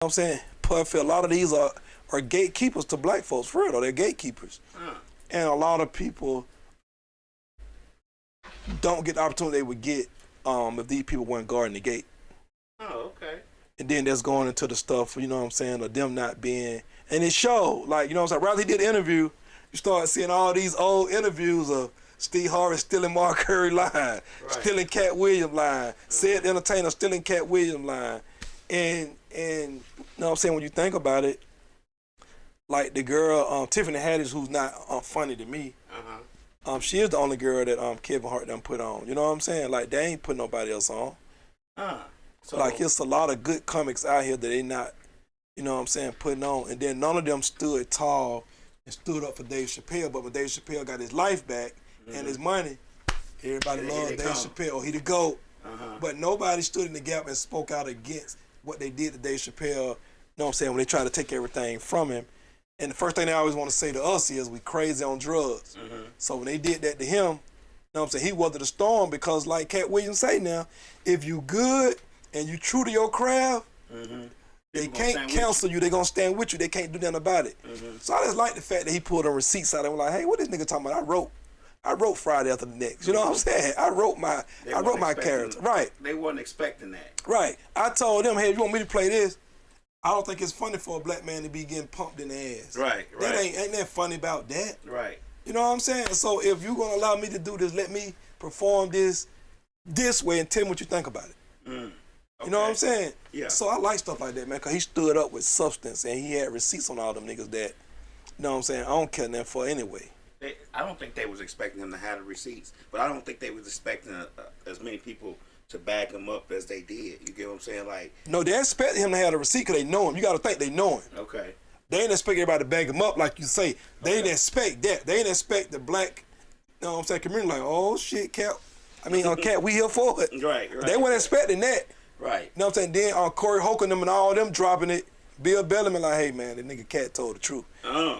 what I'm saying? But I feel a lot of these are gatekeepers to black folks. For real though, they're gatekeepers. And a lot of people don't get the opportunity they would get if these people weren't guarding the gate. Oh, okay. And then that's going into the stuff, you know what I'm saying, of them not being, and it showed, like, you know what I'm saying, rather he did the interview, you start seeing all these old interviews of Steve Harvey stealing Mark Curry line, right. Stealing Katt Williams line, Said the Entertainer stealing Katt Williams line. And you know what I'm saying, when you think about it, like the girl, Tiffany Haddish, who's not funny to me, she is the only girl that Kevin Hart done put on. You know what I'm saying? Like, they ain't put nobody else on. So, like, it's a lot of good comics out here that they not, you know what I'm saying, putting on. And then none of them stood tall and stood up for Dave Chappelle. But when Dave Chappelle got his life back and his money, everybody loved Dave Chappelle. He the GOAT. But nobody stood in the gap and spoke out against what they did to Dave Chappelle, you know what I'm saying, when they tried to take everything from him. And the first thing they always want to say to us is we crazy on drugs. So when they did that to him, you know what I'm saying, he weathered the storm because like Katt Williams say now, if you good and you true to your craft, they can't cancel you. They gonna stand with you. They can't do nothing about it. So I just like the fact that he pulled the receipts out and was like, hey, what this nigga talking about? I wrote Friday After the Next. You know what I'm saying? I wrote my character. Right. They wasn't expecting that. Right. I told them, hey, if you want me to play this, I don't think it's funny for a black man to be getting pumped in the ass. Right. That ain't that funny about that. Right. You know what I'm saying? So if you're gonna allow me to do this, let me perform this way and tell me what you think about it. Okay. You know what I'm saying? Yeah. So I like stuff like that, man, because he stood up with substance and he had receipts on all them niggas that, you know what I'm saying, I don't care nothing for anyway. I don't think they was expecting him to have the receipts, but I don't think they was expecting as many people to back him up as they did. You get what I'm saying? Like, no, they expected him to have the receipt because they know him. You got to think they know him. Okay. They didn't expect everybody to back him up like you say. They didn't expect that. They didn't expect the black, you know what I'm saying, community like, oh shit, Katt, we here for it. Right. They weren't expecting that. Right. You know what I'm saying? Then Corey Holcomb and all them dropping it. Bill Bellamy like, hey man, the nigga Katt told the truth.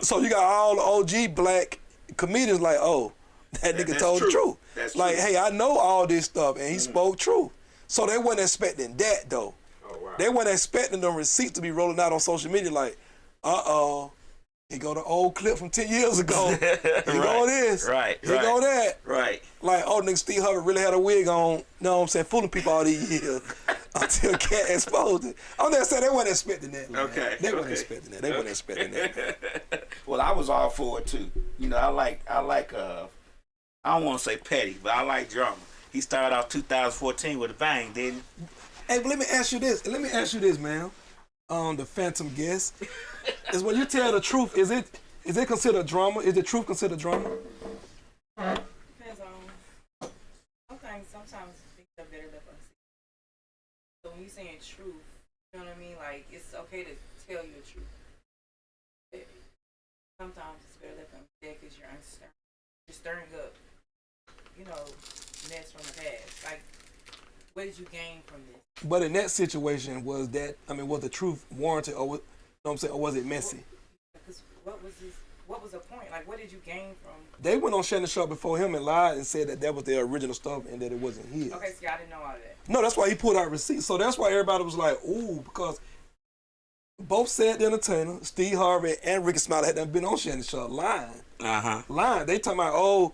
So you got all the OG black comedians like, oh, that nigga told the truth. That's like, true. hey, I know all this stuff, and he spoke truth. So they wasn't expecting that though. Oh, wow. They wasn't expecting them receipts to be rolling out on social media like, he go the old clip from 10 years ago. He go this. Right. He go that. Right. Like, oh, nigga, Steve Harvey really had a wig on, you know what I'm saying, fooling people all these years until Katt exposed it. I'm just saying they wasn't expecting that, man. Okay. They wasn't expecting that. They wasn't expecting that. Well, I was all for it too. You know, I like I don't want to say petty, but I like drama. He started off 2014 with a bang, didn't he? Hey, but let me ask you this, man. The phantom guest is when you tell the truth. Is it considered drama? Is the truth considered drama? Depends on. Sometimes things are better left unseen. So when you're saying truth, you know what I mean? Like, it's okay to tell you the truth. But sometimes it's better left unsaid because you're stirring up, you know, mess from the past. Like, what did you gain from this? But in that situation, was the truth warranted, or was, you know what I'm saying, or was it messy? Because what was the point? Like, what did you gain from? They went on Shannon Sharp before him and lied and said that was their original stuff and that it wasn't his. Okay, see, I didn't know all of that. No, that's why he pulled out receipts. So that's why everybody was like, ooh, because both Said the Entertainer, Steve Harvey, and Ricky Smiley had done been on Shannon Sharp lying. Lying. They talking about, oh,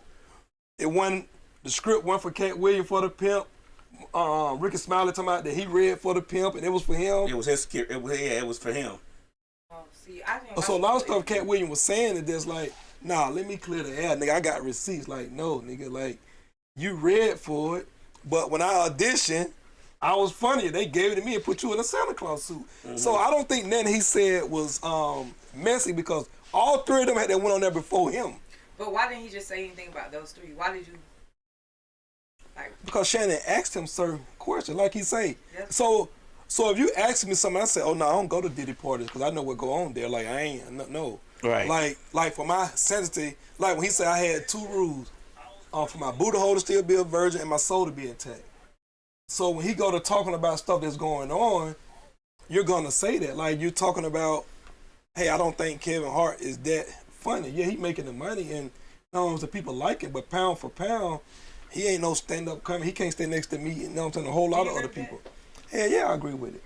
the script went for Katt Williams for the pimp. Ricky Smiley talking about that he read for the pimp and it was for him. It was his script. It was for him. Oh, see, I didn't. So a lot of stuff Katt Williams was saying is just like, nah, let me clear the air, nigga. I got receipts. Like, no, nigga, like, you read for it, but when I auditioned, I was funnier. They gave it to me and put you in a Santa Claus suit. So I don't think nothing he said was messy because all three of them had that went on there before him. But why didn't he just say anything about those three? Why did you? Because Shannon asked him certain questions, like he say. Yes. So if you ask me something, I say, oh no, I don't go to Diddy parties because I know what go on there. Like I ain't no. Right. Like for my sanity, like when he said I had two rules, for my Buddha hole to still be a virgin and my soul to be intact. So when he go to talking about stuff that's going on, you're gonna say that. Like you're talking about, hey, I don't think Kevin Hart is that funny. Yeah, he making the money and the people like it, but pound for pound, he ain't no stand-up comedy. He can't stay next to me, you know what I'm saying, a whole lot of other people. Yeah, I agree with it.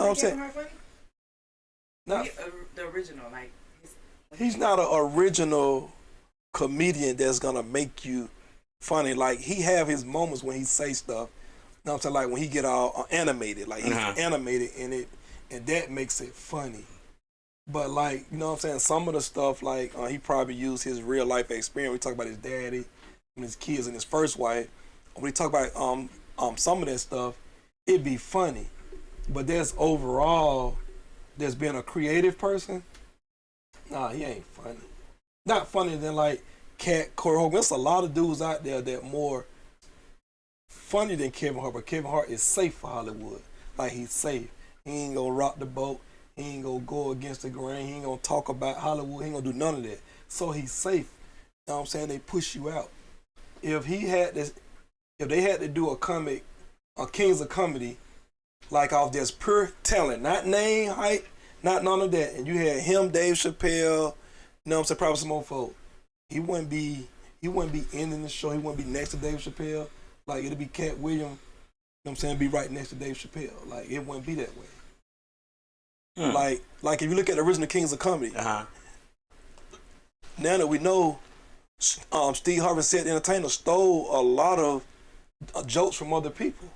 what I'm saying? Not, the original, like he's not an original comedian that's gonna make you funny. Like he have his moments when he say stuff. You know what I'm saying? Like when he get all animated, like he's animated in it, and that makes it funny. But like, you know what I'm saying? Some of the stuff, like he probably used his real life experience. We talk about his daddy and his kids and his first wife. When we talk about some of that stuff, it'd be funny. But that's overall, that's being a creative person. Nah, he ain't funny. Not funnier than like Katt, Corey Hogan. There's a lot of dudes out there that more funny than Kevin Hart, but Kevin Hart is safe for Hollywood. Like he's safe. He ain't gonna rock the boat. He ain't gonna go against the grain. He ain't gonna talk about Hollywood. He ain't gonna do none of that. So he's safe. You know what I'm saying? They push you out. If he had this, if they had to do a comic, a Kings of Comedy, like off just pure talent, not name, height, not none of that, and you had him, Dave Chappelle, you know what I'm saying, probably some more folk, he wouldn't be ending the show. He wouldn't be next to Dave Chappelle. Like it'd be Katt Williams, you know what I'm saying, be right next to Dave Chappelle. Like it wouldn't be that way. Like if you look at the original Kings of Comedy, now that we know, Steve Harvey said the entertainer stole a lot of jokes from other people.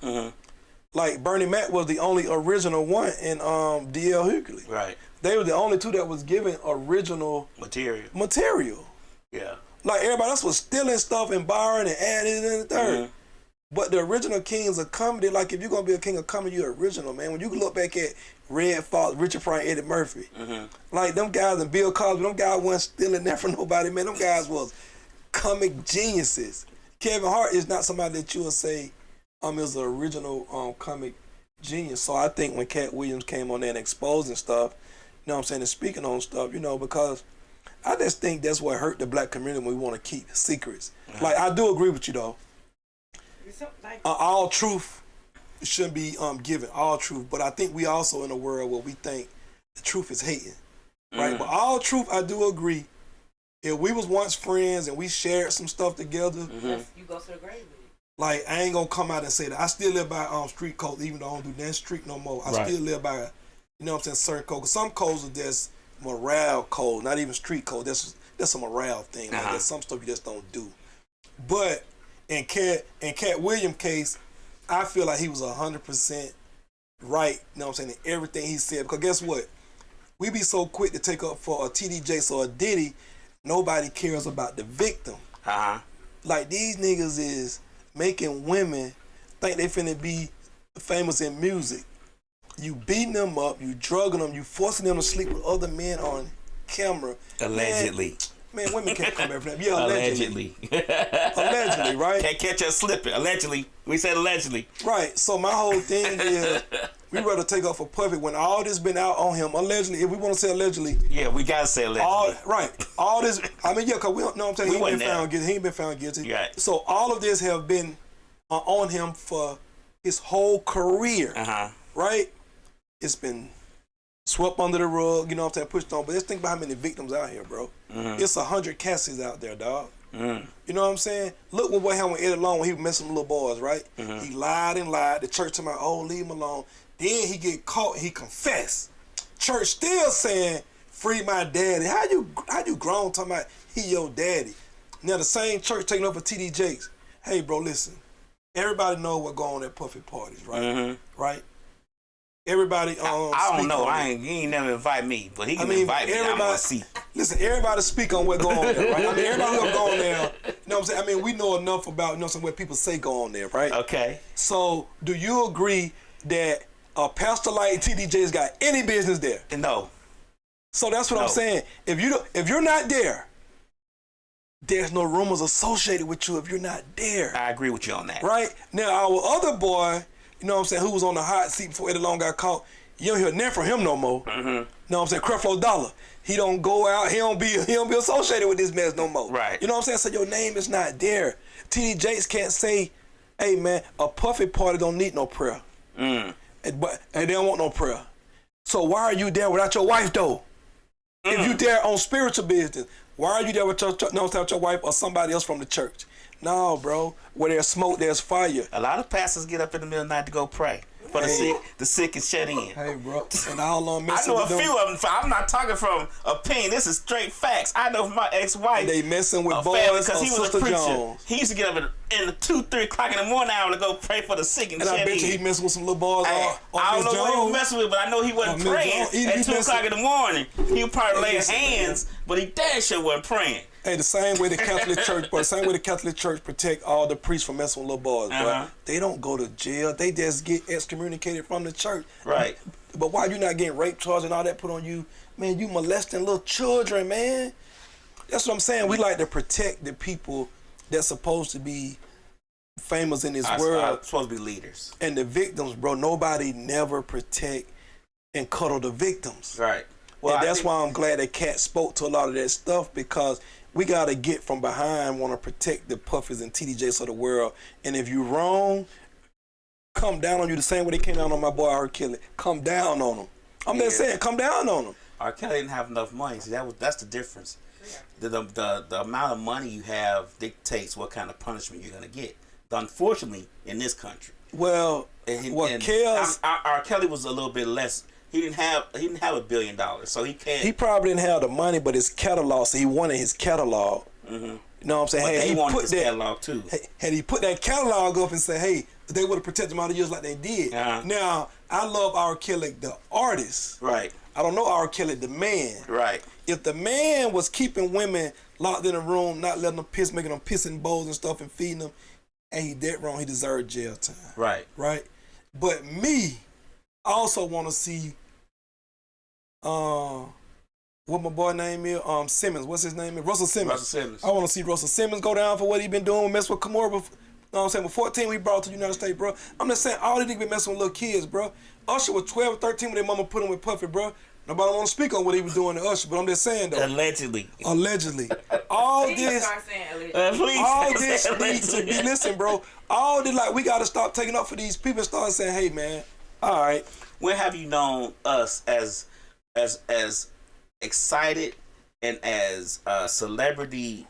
Like Bernie Mac was the only original one in D.L. Hughley. Right. They were the only two that was given original material. Yeah. Like everybody else was stealing stuff and borrowing and adding and the third. But the original Kings of Comedy, like if you're gonna be a king of comedy, you're original, man. When you look back at Red Fox, Richard Pryor, Eddie Murphy, like them guys and Bill Cosby, them guys weren't stealing that from nobody, man. Them guys was comic geniuses. Kevin Hart is not somebody that you would say is an original comic genius. So I think when Katt Williams came on there and exposing stuff, you know what I'm saying, and speaking on stuff, you know, because I just think that's what hurt the black community when we want to keep secrets. Like I do agree with you though. All truth shouldn't be given, all truth. But I think we also in a world where we think the truth is hating, right? But all truth, I do agree. If we was once friends and we shared some stuff together, you go to the grave with it. Like I ain't gonna come out and say that. I still live by street code, even though I don't do that street no more. I still live by, you know what I'm saying, certain code. Cause some codes are just morale code, not even street code. That's a morale thing. Like there's some stuff you just don't do. But in Katt Williams' case, I feel like he was 100% right, you know what I'm saying, in everything he said. Because guess what? We be so quick to take up for a TD Jakes or a Diddy, nobody cares about the victim. Like these niggas is making women think they finna be famous in music. You beating them up, you drugging them, you forcing them to sleep with other men on camera. Allegedly. Man, women can't come back from that. Yeah, allegedly. Allegedly, right? Can't catch us slipping. Allegedly. We said allegedly. Right. So my whole thing is, we rather take up for Puffy when all this been out on him. Allegedly, if we want to say allegedly. Yeah, we got to say allegedly. All this, I mean, yeah, because we don't know what I'm saying. He ain't been found guilty. Right. So all of this have been on him for his whole career. Right? It's been swept under the rug, you know what I'm saying, pushed on. But let's think about how many victims out here, bro. It's 100 Cassies out there, dog. You know what I'm saying? Look what happened with Eddie Long when he was messing with little boys, right? He lied and lied. The church told him, oh, leave him alone. Then he get caught. He confessed. Church still saying, free my daddy. How you grown talking about he your daddy? Now the same church taking over TD Jakes. Hey, bro, listen. Everybody know what going on at Puffy parties, right? Right? Everybody I don't know. He ain't never invite me, but he can invite me. I'm gonna see. Listen, everybody speak on what go on there, right? I mean, everybody gonna go on there. You know what I'm saying? I mean, we know enough about, you know, what people say go on there, right? Okay. So, do you agree that a pastor like TD Jakes got any business there? No. So that's what I'm saying. If you're not there, there's no rumors associated with you if you're not there. I agree with you on that. Right? Now, our other boy, you know what I'm saying, who was on the hot seat before Eddie Long got caught, you don't hear nothing from him no more. You know what I'm saying? Creflo Dollar. He don't go out, he don't be associated with this mess no more. Right. You know what I'm saying? So your name is not there. TD Jakes can't say, hey man, a Puffy party don't need no prayer. And they don't want no prayer. So why are you there without your wife though? If you there on spiritual business, why are you there with your wife or somebody else from the church? No, bro. Where there's smoke, there's fire. A lot of pastors get up in the middle of the night to go pray. for the sick and shut in. Hey, bro, and all on I messing know a with them. few of them. I'm not talking from opinion. This is straight facts. I know from my ex-wife. They messing with family, boys because or he was Sister a preacher. Jones. He used to get up in the 2-3 o'clock in the morning hour to go pray for the sick and And I shut bet you in. he messing with some little boys Hey, on I don't Miss know what he was Jones. messing with, but I know he wasn't Miss praying Jones. He at 2 messing- o'clock in the morning. He was probably laying listen, hands, but he damn sure wasn't praying. Hey, the same way the Catholic Church, but the same way the Catholic Church protect all the priests from messing with little boys, Uh-huh. but they don't go to jail. They just get excommunicated from the church. Right. But why you not getting rape charges and all that put on you? Man, you molesting little children, man. That's what I'm saying. We like to protect the people that's supposed to be famous in this world. I'm supposed to be leaders. And the victims, bro, nobody never protect and cuddle the victims. Right. Well, And I that's think- why I'm glad that Katt spoke to a lot of that stuff, because we got to get from behind, want to protect the Puffies and TDJs of the world. And if you wrong, come down on you the same way they came down on my boy R. Kelly. Come down on them. I'm just saying, come down on them. R. Kelly didn't have enough money. See, that's the difference. The amount of money you have dictates what kind of punishment you're gonna get. Unfortunately, in this country, Well, R. Kelly was a little bit less. He didn't have $1 billion, so he can't. he probably didn't have the money, but his catalog, so he wanted his catalog. Mm-hmm. You know what I'm saying? But Hey, they he wanted put his that catalog too. Had he put that catalog up and said, hey, they would have protected him all the years like they did. Uh-huh. Now, I love R. Kelly, the artist. Right. I don't know R. Kelly, the man. Right. If the man was keeping women locked in a room, not letting them piss, making them piss in bowls and stuff and feeding them, and he dead wrong, he deserved jail time. Right. Right? But me, I also want to see, what my boy name is, Simmons. What's his name? Russell Simmons. Russell Simmons. I want to see Russell Simmons go down for what he been doing, mess with Kimura. You know what I'm saying? With 14, we brought to the United States, bro. I'm just saying, all these niggas been messing with little kids, bro. Usher was 12 or 13 when their mama put him with Puffy, bro. Nobody want to speak on what he was doing to Usher, but I'm just saying, though. Allegedly. All Please this, start saying allegedly. Please. all this needs to be, listen, bro. All this, like, we got to stop taking up for these people and start saying, hey, man, all right. When have you known us as excited and as celebrity?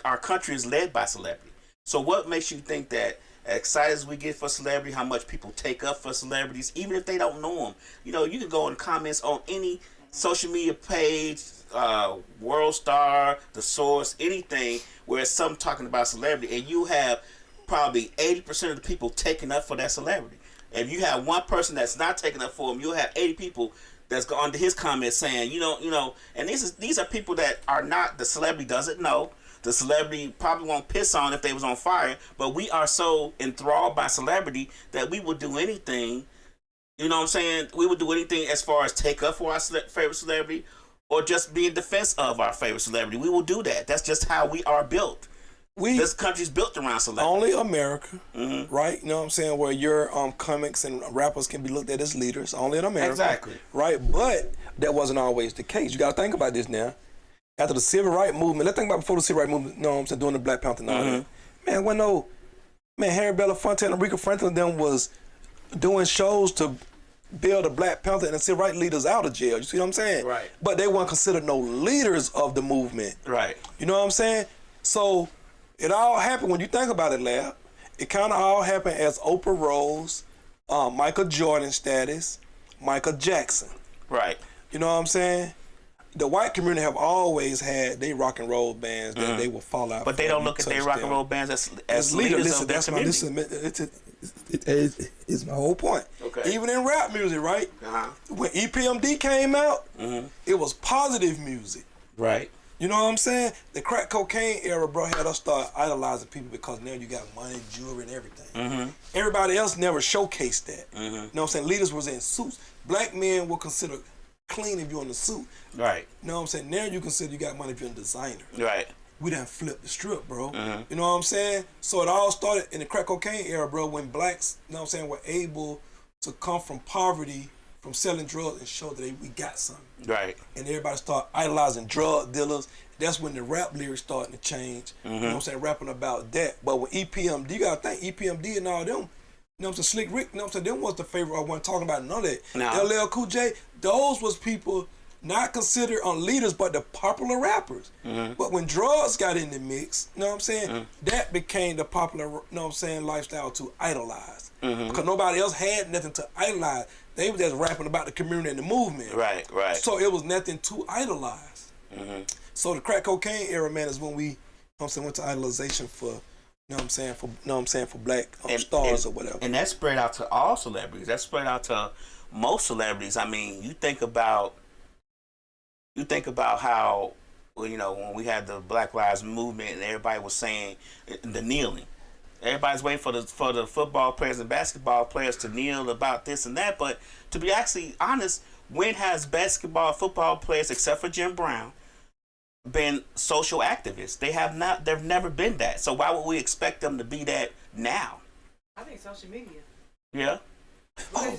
Our country is led by celebrity. So what makes you think that excited as we get for celebrity, how much people take up for celebrities, even if they don't know them? You know, you can go in comments on any social media page, World Star, The Source, anything where it's something talking about celebrity, and you have probably 80% of the people taking up for that celebrity. If you have one person that's not taking up for him, you'll have 80 people that's gone to his comments saying, you know, and these are people that are not, the celebrity doesn't know. The celebrity probably won't piss on if they was on fire, but we are so enthralled by celebrity that we would do anything. You know what I'm saying? We would do anything as far as take up for our favorite celebrity or just be in defense of our favorite celebrity. We will do that. That's just how we are built. This country's built around celebrity. Only America, right? You know what I'm saying? Where your comics and rappers can be looked at as leaders. Only in America. Exactly. Right? But that wasn't always the case. You got to think about this now. After the civil rights movement, let's think about before the civil rights movement, you know what I'm saying, during the Black Panther and all that. Man, Harry Belafonte and Aretha Franklin them was doing shows to bail the Black Panther and the civil rights leaders out of jail. You see what I'm saying? Right. But they weren't considered no leaders of the movement. Right. You know what I'm saying? So it all happened, when you think about it, Lab, it kind of all happened as Oprah Rose, Michael Jordan status, Michael Jackson. Right. You know what I'm saying? The white community have always had they rock and roll bands that they will fall out. But they don't look at their rock and roll bands as leaders of their community. It's my whole point. Okay. Even in rap music, right? Uh-huh. When EPMD came out, it was positive music. Right. You know what I'm saying? The crack cocaine era, bro, had us start idolizing people because now you got money, jewelry, and everything. Everybody else never showcased that. You know what I'm saying? Leaders was in suits. Black men were considered clean if you're in the suit. Right. You know what I'm saying? Now you consider you got money if you're a designer. Right. We done flipped the strip, bro. You know what I'm saying? So it all started in the crack cocaine era, bro, when blacks, you know what I'm saying, were able to come from poverty, from selling drugs, and show that we got something. Right. And everybody started idolizing drug dealers. That's when the rap lyrics starting to change. You know what I'm saying? Rapping about that. But with EPMD, you gotta think EPMD and all them, you know what I'm saying, Slick Rick, you know what I'm saying, them was the favorite. I wasn't talking about none of that. No. LL Cool J, those was people, you not considered leaders, but the popular rappers. But when drugs got in the mix, you know what I'm saying, that became the popular, you know what I'm saying, lifestyle to idolize. Because nobody else had nothing to idolize. They were just rapping about the community and the movement. Right. So it was nothing to idolize. So the crack cocaine era, man, is when we, you know what I'm saying, went to idolization for, you know what I'm saying, for black stars or whatever. And that spread out to all celebrities. That spread out to most celebrities. I mean, you think about how, well, you know, when we had the Black Lives Movement and everybody was saying the kneeling. Everybody's waiting for the football players and basketball players to kneel about this and that. But to be actually honest, when has basketball, football players, except for Jim Brown, been social activists? They have not. They've never been that. So why would we expect them to be that now? I think social media. Yeah. Oh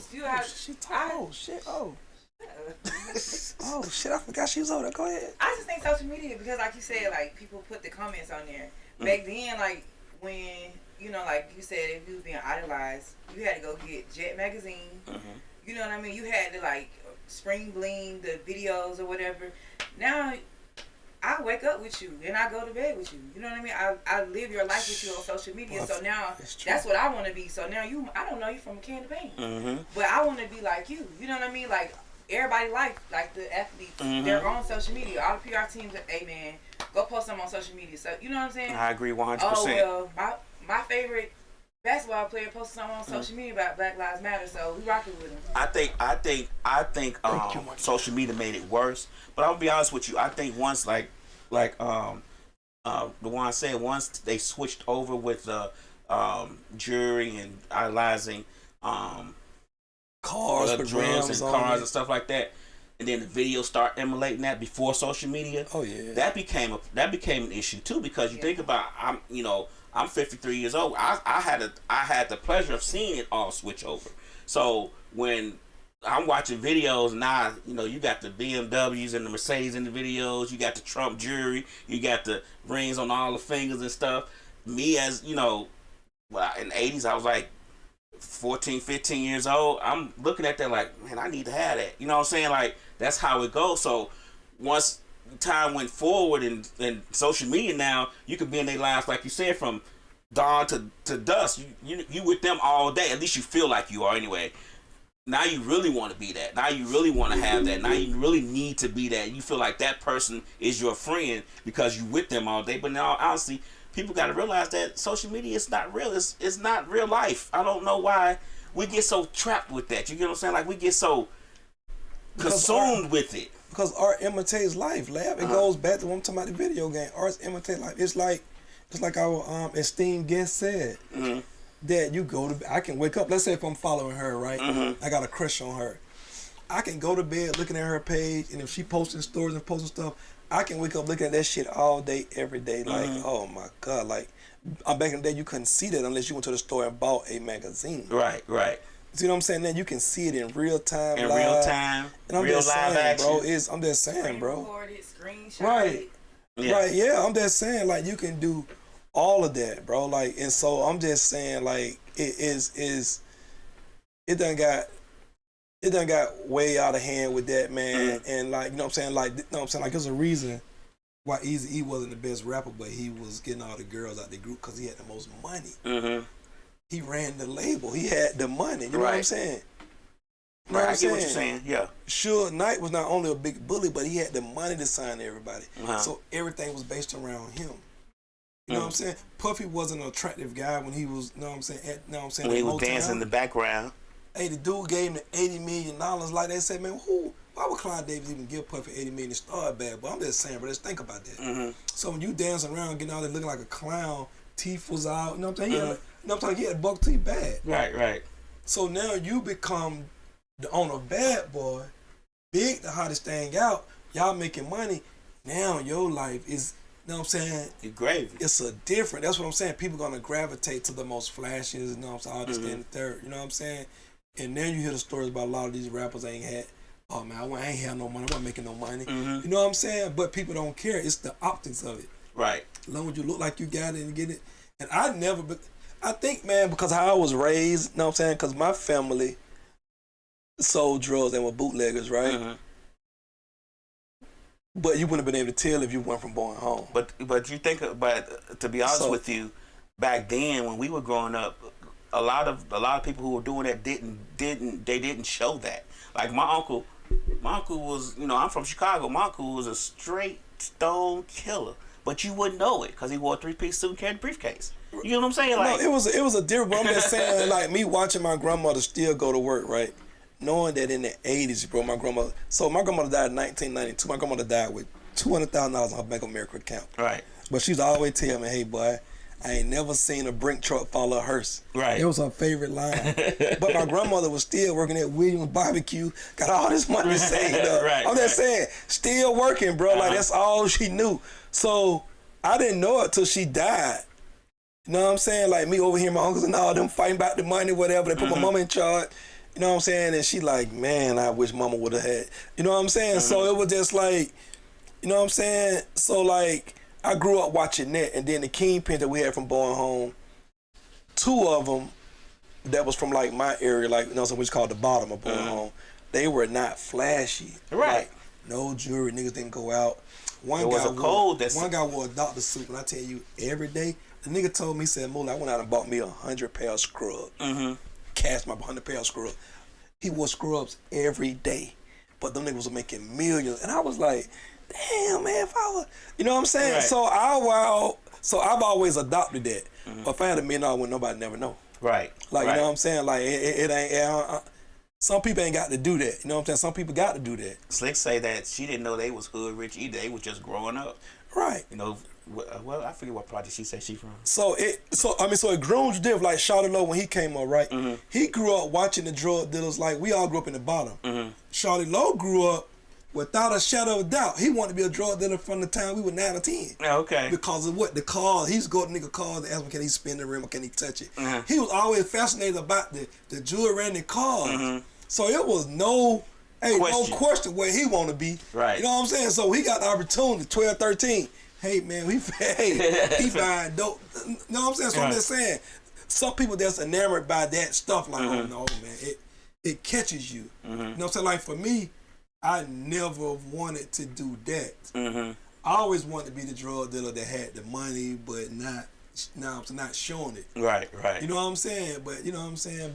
shit! Oh shit! I forgot she was over there. Go ahead. I just think social media because, like you said, like people put the comments on there. Back then, like when you know, like you said, if you was being idolized, you had to go get Jet magazine. You know what I mean? You had to like Spring Bling the videos or whatever. Now I wake up with you and I go to bed with you. You know what I mean? I live your life with you on social media. So now that's what I want to be. So now I don't know you from a can of paint, but I want to be like you. You know what I mean? Like everybody like the athletes, they're on social media. All the PR teams, hey man, go post them on social media. So you know what I'm saying? I agree 100%. Oh well, my favorite basketball player posted something on social media about Black Lives Matter, so we rocking with him. I think social media made it worse. But I'll be honest with you. I think once like the one I said, once they switched over with the jury and idolizing cars, drugs and cars and stuff like that, and then the videos start emulating that before social media. Oh yeah, that became an issue too, because you think about I'm 53 years old. I had the pleasure of seeing it all switch over. So when I'm watching videos now, you got the BMWs and the Mercedes in the videos, you got the Trump jewelry, you got the rings on all the fingers and stuff. Me as, in the 80s, I was like 14, 15 years old. I'm looking at that like, man, I need to have that. You know what I'm saying? Like, that's how it goes. So once time went forward and social media now, you could be in their lives, like you said, from dawn to dusk. You with them all day. At least you feel like you are anyway. Now you really want to be that. Now you really want to have that. Now you really need to be that. You feel like that person is your friend because you with them all day. But now, honestly, people got to realize that social media is not real. It's not real life. I don't know why we get so trapped with that. You get what I'm saying? Like, we get so consumed with it. Because art imitates life, Lab. It goes back to what I'm talking about, the video game. Art imitates life. It's like our esteemed guest said. That you go to, I can wake up, let's say if I'm following her, right? I got a crush on her. I can go to bed looking at her page, and if she posting stories and posting stuff, I can wake up looking at that shit all day, every day. Like, oh my God, like, back in the day, you couldn't see that unless you went to the store and bought a magazine. Right. See what I'm saying? Then you can see it in real time. In real time, and I'm real just live saying, action. bro, I'm just saying, bro. Recorded, screenshot. Right. Yeah. Right, yeah, I'm just saying, like, you can do all of that, bro. Like, and so I'm just saying, like, it done got way out of hand with that, man. And like, you know what I'm saying? Like, there's a reason why Eazy-E wasn't the best rapper, but he was getting all the girls out the group because he had the most money. He ran the label. He had the money. You know what I'm saying? You know Right, what I'm I get what you're saying. Yeah. Suge Knight was not only a big bully, but he had the money to sign everybody. So everything was based around him. You know what I'm saying? Puffy wasn't an attractive guy when he was, you know what I'm saying? When he was dancing in the background. Hey, the dude gave him $80 million. Like they said, man, why would Clive Davis even give Puffy $80 million to start bad? But I'm just saying, bro, let's think about that. So when you dancing around, getting out there looking like a clown, teeth was out, you know what I'm saying? You know what I'm saying? He had buck teeth bad. Right. So now you become the owner of Bad Boy, Big, the hottest thing out. Y'all making money. Now your life is, you know what I'm saying? It's gravy. It's that's what I'm saying. People gonna gravitate to the most flashes, you know what I'm saying? All this, and the third, you know what I'm saying? And then you hear the stories about a lot of these rappers ain't had, oh man, I ain't had no money, I'm not making no money. You know what I'm saying? But people don't care. It's the optics of it. Right. As long as you look like you got it and get it. And I think, man, because how I was raised, you know what I'm saying? Because my family sold drugs and were bootleggers, right? But you wouldn't have been able to tell if you went from Born Home. But you think, but to be honest with you, back then when we were growing up, a lot of people who were doing that didn't show that. Like my uncle was, I'm from Chicago. My uncle was a straight stone killer, but you wouldn't know it because he wore a 3-piece suit and carried a briefcase. You know what I'm saying? Like, no, it was a different. But I'm just saying, like me watching my grandmother still go to work, right? Knowing that in the 80s, bro, my grandmother died in 1992. My grandmother died with $200,000 on her Bank of America account. Right. But she used to always tell me, hey, boy, I ain't never seen a brink truck follow a hearse. Right. It was her favorite line. But my grandmother was still working at Williams Barbecue, got all this money saved up. I'm just saying, still working, bro. Like, that's all she knew. So I didn't know it till she died. You know what I'm saying? Like, me over here, my uncles and all them fighting about the money, whatever. They put my mama in charge. You know what I'm saying? And she like, man, I wish mama would have had. You know what I'm saying? So it was just like, you know what I'm saying? So like, I grew up watching that. And then the Kingpin that we had from Born Home, 2 of them that was from like my area, like, which called the bottom of Born Home, they were not flashy. Right. Like, no jewelry, niggas didn't go out. One guy wore a doctor suit, and I tell you, every day, the nigga told me, he said, Moolah, I went out and bought me 100 pair of scrubs. Cashed my 100 pair of scrubs. He wore scrubs every day, but them niggas were making millions. And I was like, damn, man, if I was, you know what I'm saying? Right. So I've always adopted that. But if I had $1 million, wouldn't nobody never know. Right. Like, you know what I'm saying? Like, it ain't, some people ain't got to do that. You know what I'm saying? Some people got to do that. Slick say that she didn't know they was hood rich either. They was just growing up. Right. Well, I forget what project she said she from. So it grooms different. Like Charlotte Lowe, when he came up, right? He grew up watching the drug dealers. Like, we all grew up in the bottom. Charlotte Lowe grew up without a shadow of doubt. He wanted to be a drug dealer from the time we were 9 or 10. Okay. Because of what? The cars. He's go to nigga cars and ask him, can he spin the rim or can he touch it? He was always fascinated about the jewelry and the cars. So it was no question where he want to be. Right. You know what I'm saying? So he got the opportunity, 12, 13. Hey, man, he buying dope. You know what I'm saying? So I'm just saying, some people that's enamored by that stuff, like, oh, no, man, it catches you. You know what I'm saying? Like, for me, I never wanted to do that. I always wanted to be the drug dealer that had the money, but not showing it. Right. You know what I'm saying? But you know what I'm saying?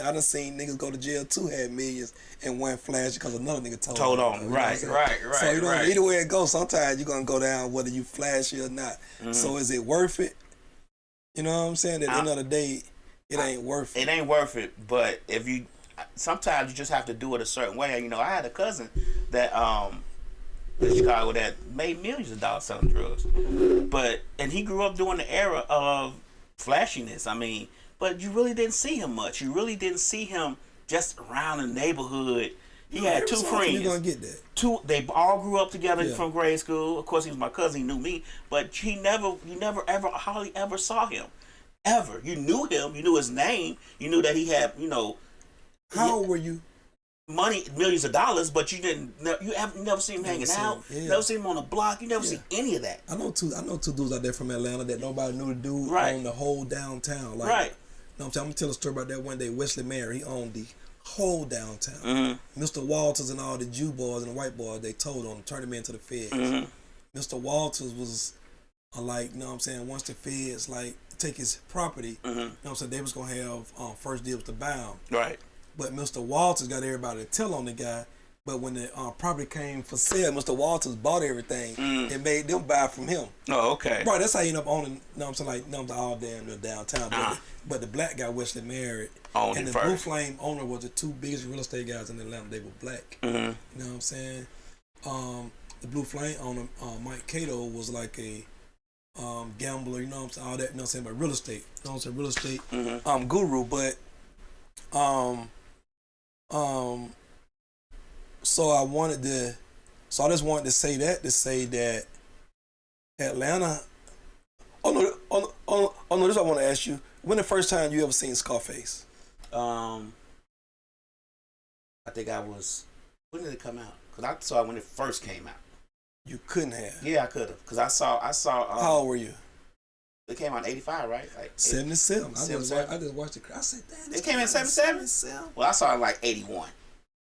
I done seen niggas go to jail too, had millions and one flash because another nigga told on. Right. So either way it goes, sometimes you're gonna go down whether you flashy or not. So is it worth it? You know what I'm saying? At the end of the day, it ain't worth it. It ain't worth it. But sometimes you just have to do it a certain way. You know, I had a cousin that in Chicago that made millions of dollars selling drugs, and he grew up during the era of flashiness. I mean, but you really didn't see him much. You really didn't see him just around the neighborhood. He had 2 friends. You're gonna get that. They all grew up together from grade school. Of course, he was my cousin. He knew me, but you never ever hardly ever saw him. Ever. You knew him. You knew his name. You knew that he had, How old were you? Money, millions of dollars, but you never seen him hanging out. Never seen him on the block. You never see any of that. I know two dudes out there from Atlanta that nobody knew the dude owned the whole downtown. Like, right. You know what I'm saying? I'm gonna tell a story about that one day. Wesley Mayer, he owned the whole downtown. Mr. Walters and all the Jew boys and the white boys, they told on him, turned him into the feds. Mr. Walters was like, you know what I'm saying, once the feds like take his property, you know what I'm saying, they was gonna have first deals to buy him. Right. But Mr. Walters got everybody to tell on the guy. But when the property came for sale, Mr. Walters bought everything and made them buy from him. Oh, okay. Right, that's how you end up owning, you know what I'm saying, like, you know, all damn near downtown. But the black guy, Wesley Merritt, and the Blue Flame owner was the 2 biggest real estate guys in Atlanta. They were black. You know what I'm saying? The Blue Flame owner, Mike Cato, was like a gambler, you know what I'm saying, all that, you know what I'm saying, but real estate. You know what I'm saying, real estate guru. But so I just wanted to say that Atlanta. Oh no, this I want to ask you. When the first time you ever seen Scarface? I think I was. When did it come out? Because I saw it when it first came out. You couldn't have. Yeah, I could have. Because I saw. How old were you? It came out in 85, right? Like 77. I just watched it. I said, damn. It came in 77? Well, I saw it like 81.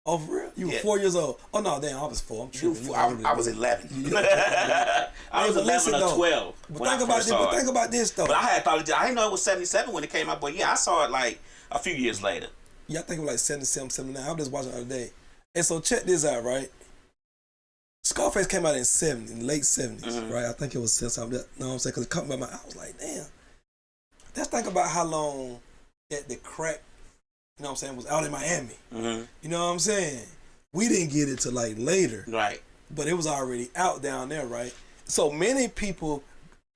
Oh, for real? You were Yeah. 4 years old. Oh no, damn, I was 4. I'm tripping. I was 11. I was Hey, but 11 listen, or though. 12 But when I think about first this. saw But it. think about this though. But I didn't know it was 77 when it came out. But yeah, I saw it like a few years later. Yeah, I think it was like 77, 79. I was just watching the other day. And so check this out, right? Scarface came out in late 70s, right? I think it was since I'm, you know what I'm saying? Because it caught me by my, I was like, damn. Let's think about how long that the crack, you know what I'm saying, was out in Miami. You know what I'm saying? We didn't get it till like later. Right. But it was already out down there, right? So many people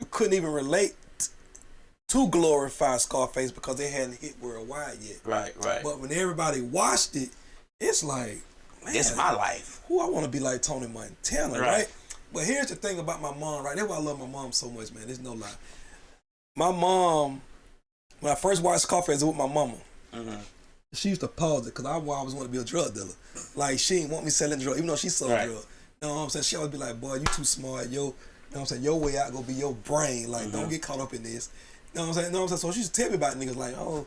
couldn't even relate to glorify Scarface because they hadn't hit worldwide yet. Right. But when everybody watched it, it's like, man, It's my life. who I want to be like Tony Montana, right? But here's the thing about my mom, right? That's why I love my mom so much, man. There's no lie. My mom, when I first watched Scarface, it was with my mama. She used to pause it because I always wanted to be a drug dealer. Like, she didn't want me selling drugs, even though she sold drugs. You know what I'm saying? She always be like, boy, you too smart. You know what I'm saying? Your way out gonna be your brain. Like, don't get caught up in this. You know what I'm saying? You know what I'm saying? So she used to tell me about niggas like, oh,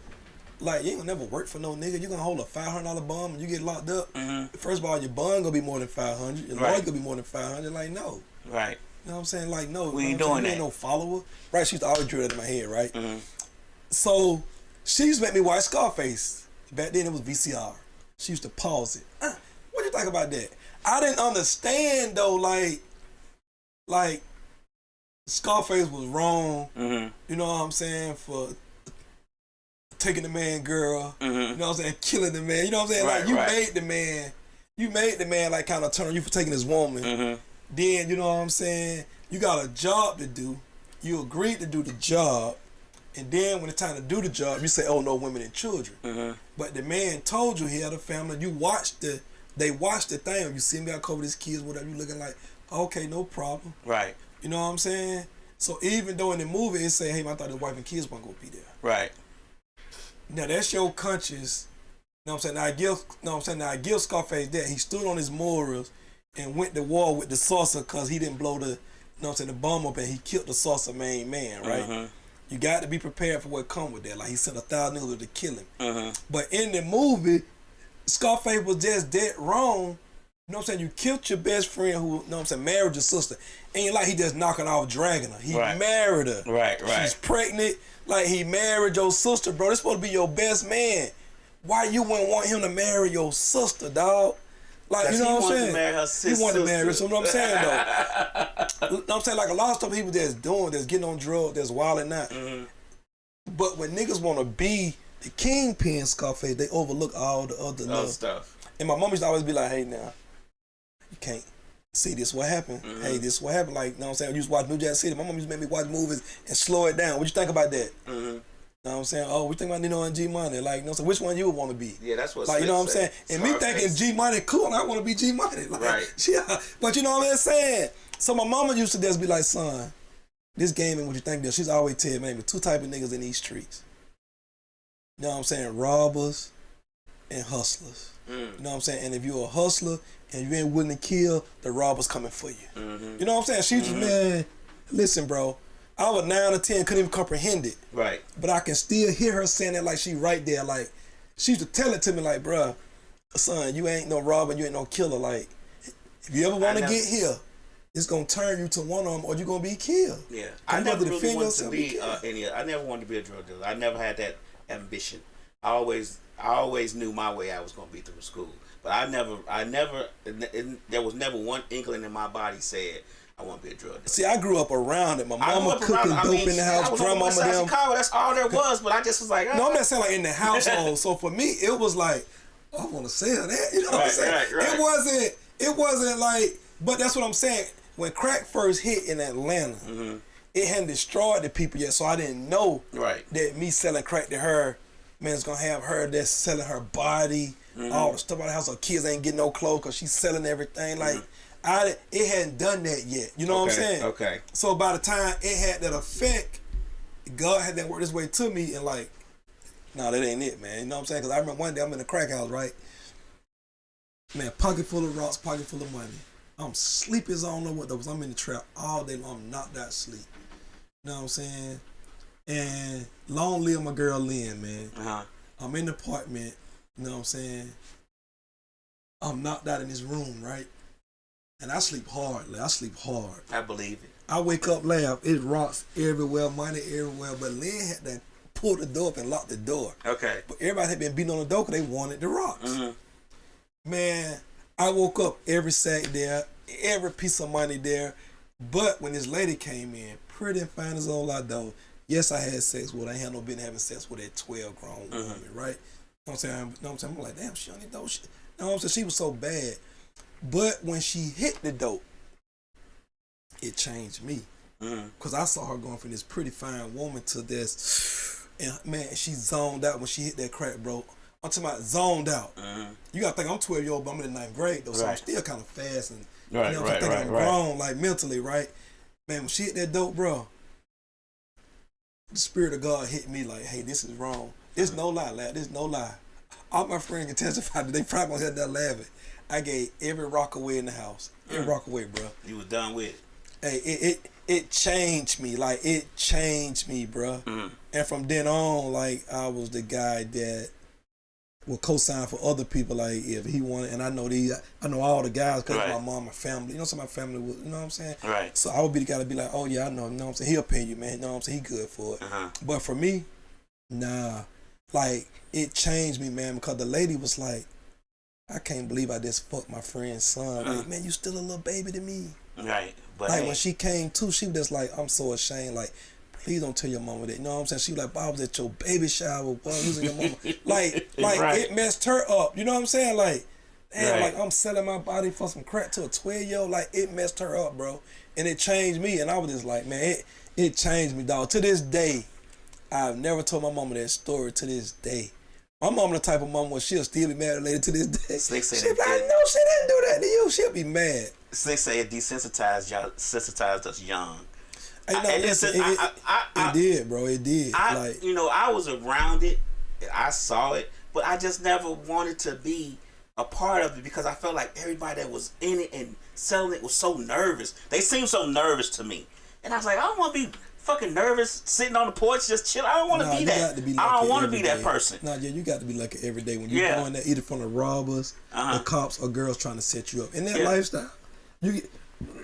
like, you ain't gonna never work for no nigga. You gonna hold a $500 bond and you get locked up. First of all, your bond gonna be more than $500. Your lawyer gonna be more than $500. Like, no. Right. You know what I'm saying? Like, no. We ain't you know what I'm doing saying? that. You ain't no follower. Right? She used to always drill that in my head, right? So she used to make me watch Scarface. Back then it was VCR. She used to pause it. What do you think about that? I didn't understand though, like Scarface was wrong. You know what I'm saying, for taking the man girl. You know what I'm saying, killing the man. You know what I'm saying? Like you made the man like kind of turn on you for taking his woman. Then you know what I'm saying, you got a job to do. You agreed to do the job. And then when it's time to do the job, you say, oh, no women and children. But the man told you he had a family. They watched the thing. You see him got covered his kids, whatever. You looking like, okay, no problem. Right. You know what I'm saying? So even though in the movie it say, hey, I thought his wife and kids weren't going to be there. Right. Now that's your conscience. You know what I'm saying? Now I give Scarface that. He stood on his morals and went to war with the saucer because he didn't blow the, you know what I'm saying, the bomb up and he killed the saucer main man, right? You got to be prepared for what come with that. Like, he sent 1,000 niggas to kill him. But in the movie, Scarface was just dead wrong. You know what I'm saying? You killed your best friend who, you know what I'm saying, married your sister. Ain't like he just knocking off dragging her. He married her. Right. She's pregnant. Like, he married your sister, bro. This supposed to be your best man. Why you wouldn't want him to marry your sister, dog? Like, you know what I'm saying? He wanted to marry her sister. He wanted to marry her. So, you know what I'm saying, though? You know what I'm saying? Like, a lot of stuff people that's doing, that's getting on drugs, that's wilding out. But when niggas want to be the kingpin Scarface, they overlook all the other stuff. And my mom used to always be like, hey, now, you can't see this what happened. Hey, this what happened. Like, you know what I'm saying? I used to watch New Jack City. My mom used to make me watch movies and slow it down. What you think about that? You know what I'm saying? Oh, we think about Nino and G Money. Like, you know, so which one you would want to be? Yeah, that's what. Like, you know what I'm saying? And me thinking G Money cool, and I want to be G Money. Like, yeah. But you know what I'm saying? So my mama used to just be like, son, this game ain't what you think. She's always tell me, two type of niggas in these streets. You know what I'm saying? Robbers and hustlers. You know what I'm saying? And if you're a hustler and you ain't willing to kill, the robbers coming for you. You know what I'm saying? She just, man, listen, bro. I was 9 or 10, couldn't even comprehend it. Right. But I can still hear her saying that like she right there. Like, she used to tell it to me like, bruh, son, you ain't no robber, you ain't no killer. Like, if you ever want to get here, it's going to turn you to one of them or you're going to be killed. Yeah. I never really wanted to be I never wanted to be a drug dealer. I never had that ambition. I always knew my way I was going to be through school. But there was never one inkling in my body said, I want to be a drug dealer. See, I grew up around it. My mama cooking dope in the house, grandmama them. Chicago, that's all there was, but I just was like, no, I'm not saying like in the household. So for me, it was like, I want to sell that. You know what I'm saying? Right. It wasn't like, but that's what I'm saying. When crack first hit in Atlanta, it hadn't destroyed the people yet, so I didn't know that me selling crack to her, man, it's gonna have her that's selling her body, all the stuff out the house. Her kids ain't getting no clothes because she's selling everything. Like, it hadn't done that yet. You know what I'm saying? Okay. So by the time it had that effect, God had that work this way to me and like, nah, that ain't it, man. You know what I'm saying? Because I remember one day I'm in the crack house, right? Man, pocket full of rocks, pocket full of money. I'm sleepy as I don't know what those. I'm in the trap all day long. I'm knocked out sleep. You know what I'm saying? And long live my girl Lynn, man. I'm in the apartment. You know what I'm saying? I'm knocked out in this room, right? And I sleep hard. Like, I sleep hard. I believe it. I wake up, laugh. It rocks everywhere, money everywhere. But Lynn had to pull the door up and lock the door. Okay. But everybody had been beating on the door because they wanted the rocks. Mm-hmm. Man, I woke up, every sack there, every piece of money there. But when this lady came in, pretty and fine as all I know, yes, I had sex with her. I ain't had no business having sex with that 12-grown woman, right? You know what I'm saying? I'm like, damn, she only know shit. You know what I'm saying? She was so bad. But when she hit the dope, it changed me. Because I saw her going from this pretty fine woman to this, and man, she zoned out when she hit that crack, bro. I'm talking about zoned out. You got to think I'm 12 years old, but I'm in the 9th grade, though, so I'm still kind of fast. And you know, I think I'm grown, like mentally, right? Man, when she hit that dope, bro, the Spirit of God hit me like, hey, this is wrong. It's no lie, lad. This is no lie. All my friends can testify that they probably gonna have that laughing. I gave every rock away in the house. Every rock away, bro. You was done with it. Hey, it changed me. Like, it changed me, bro. And from then on, like, I was the guy that will co-sign for other people. Like, if he wanted, and I know all the guys because my mom, my family. You know, so my family was, you know what I'm saying? Right. So I would be the guy to be like, oh yeah, I know. You know what I'm saying? He'll pay you, man. You know what I'm saying? He good for it. But for me, nah. Like, it changed me, man, because the lady was like, I can't believe I just fucked my friend's son. Like, man, you still a little baby to me. Right. But like, when she came to, she was just like, I'm so ashamed. Like, please don't tell your mama that. You know what I'm saying? She was like, Bob, I was at your baby shower, boy, using your mama. like, it messed her up. You know what I'm saying? Like, damn, like, I'm selling my body for some crack to a 12-year-old. Like, it messed her up, bro. And it changed me. And I was just like, man, it changed me, dog. To this day, I've never told my mama that story to this day. My mama the type of mama where she'll still be mad later to this day. She'll be like, no, she didn't do that to you. She'll be mad. Slick say it desensitized us young. Hey, no, it did, bro. It did. You know, I was around it. I saw it. But I just never wanted to be a part of it because I felt like everybody that was in it and selling it was so nervous. They seemed so nervous to me. And I was like, I don't want to be fucking nervous sitting on the porch just chill. I don't want to be that. I don't want to be that person. Nah, yeah, you got to be lucky every day when you're going there, either from the robbers, the cops, or girls trying to set you up. In that lifestyle, you get.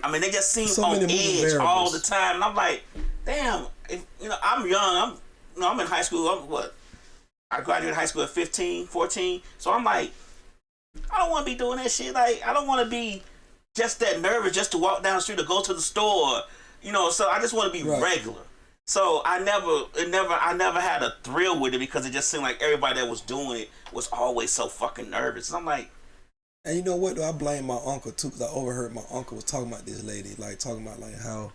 I mean, they just seem so on edge all the time, and I'm like, damn. If, you know, I'm young. I'm in high school. I graduated high school at 15, 14. So I'm like, I don't want to be doing that shit. Like, I don't want to be just that nervous just to walk down the street or go to the store. You know, so I just want to be regular. So I never had a thrill with it because it just seemed like everybody that was doing it was always so fucking nervous. And I'm like, and you know what, though? I blame my uncle too because I overheard my uncle was talking about this lady, like talking about like how,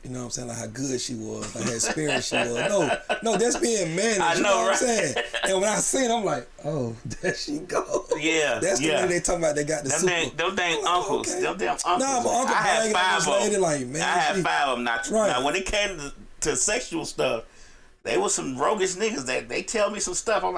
you know what I'm saying, like how good she was, like how experienced she was. No, that's being managed. I know, you know what I'm saying? And when I seen it, I'm like, oh, there she go. Yeah, that's the lady they talking about. They got the super. Them dang uncles. Okay. Them damn uncles. Nah, my uncle bragging on this lady like, man. I had 5 of them. Now, when it came to sexual stuff, they were some roguish niggas that they tell me some stuff. I'm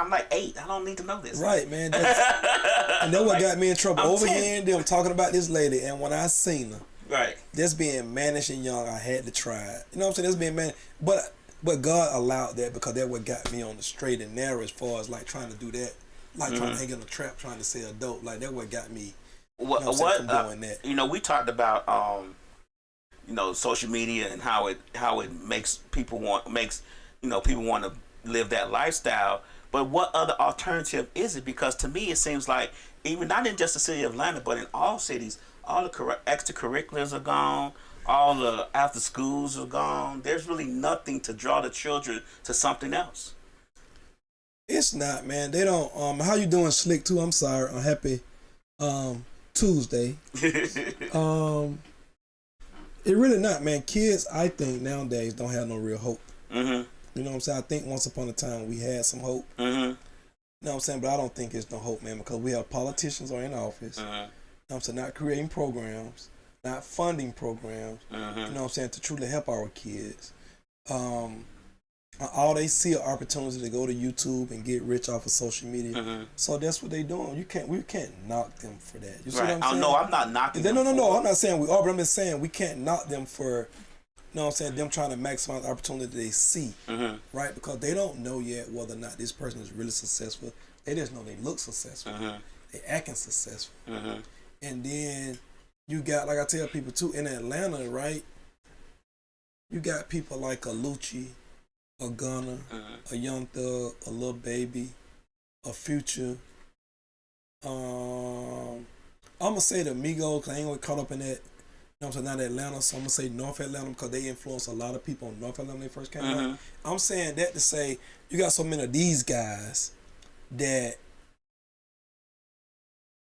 like 8. I don't need to know this. Right, man. And that's what got me in trouble. Overhearing them talking about this lady, and when I seen her, right, just being mannish and young, I had to try it. You know what I'm saying? That's being man, but God allowed that because that what got me on the straight and narrow as far as like trying to do that, like trying to hang in a trap, trying to sell dope. Like that what got me. From doing that. You know, we talked about you know, social media and how it makes people want to live that lifestyle. But what other alternative is it? Because to me, it seems like even not in just the city of Atlanta, but in all cities, all the extracurriculars are gone. All the after schools are gone. There's really nothing to draw the children to something else. It's not, man. They don't. How you doing, Slick? Too. I'm sorry. I'm happy. Tuesday. It really not, man. Kids, I think nowadays don't have no real hope. You know what I'm saying? I think once upon a time we had some hope. You know what I'm saying? But I don't think it's no hope, man, because we have politicians are in office. You know what I'm saying? Not creating programs, not funding programs. You know what I'm saying? To truly help our kids. All they see are opportunities to go to YouTube and get rich off of social media. So that's what they doing. We can't knock them for that. You see what I'm saying? No, I'm not knocking them. No. I'm not saying we are, but I'm just saying we can't knock them for know what I'm saying, them trying to maximize the opportunity they see, right? Because they don't know yet whether or not this person is really successful. They just know they look successful. They acting successful. And then you got, like I tell people too, in Atlanta, right? You got people like a Lucci, a Gunna, a Young Thug, a Lil Baby, a Future. I'm gonna say the Migos, cause I ain't gonna get caught up in that. You know what I'm saying? Not Atlanta, so I'm gonna say North Atlanta because they influenced a lot of people in North Atlanta when they first came out. I'm saying that to say you got so many of these guys that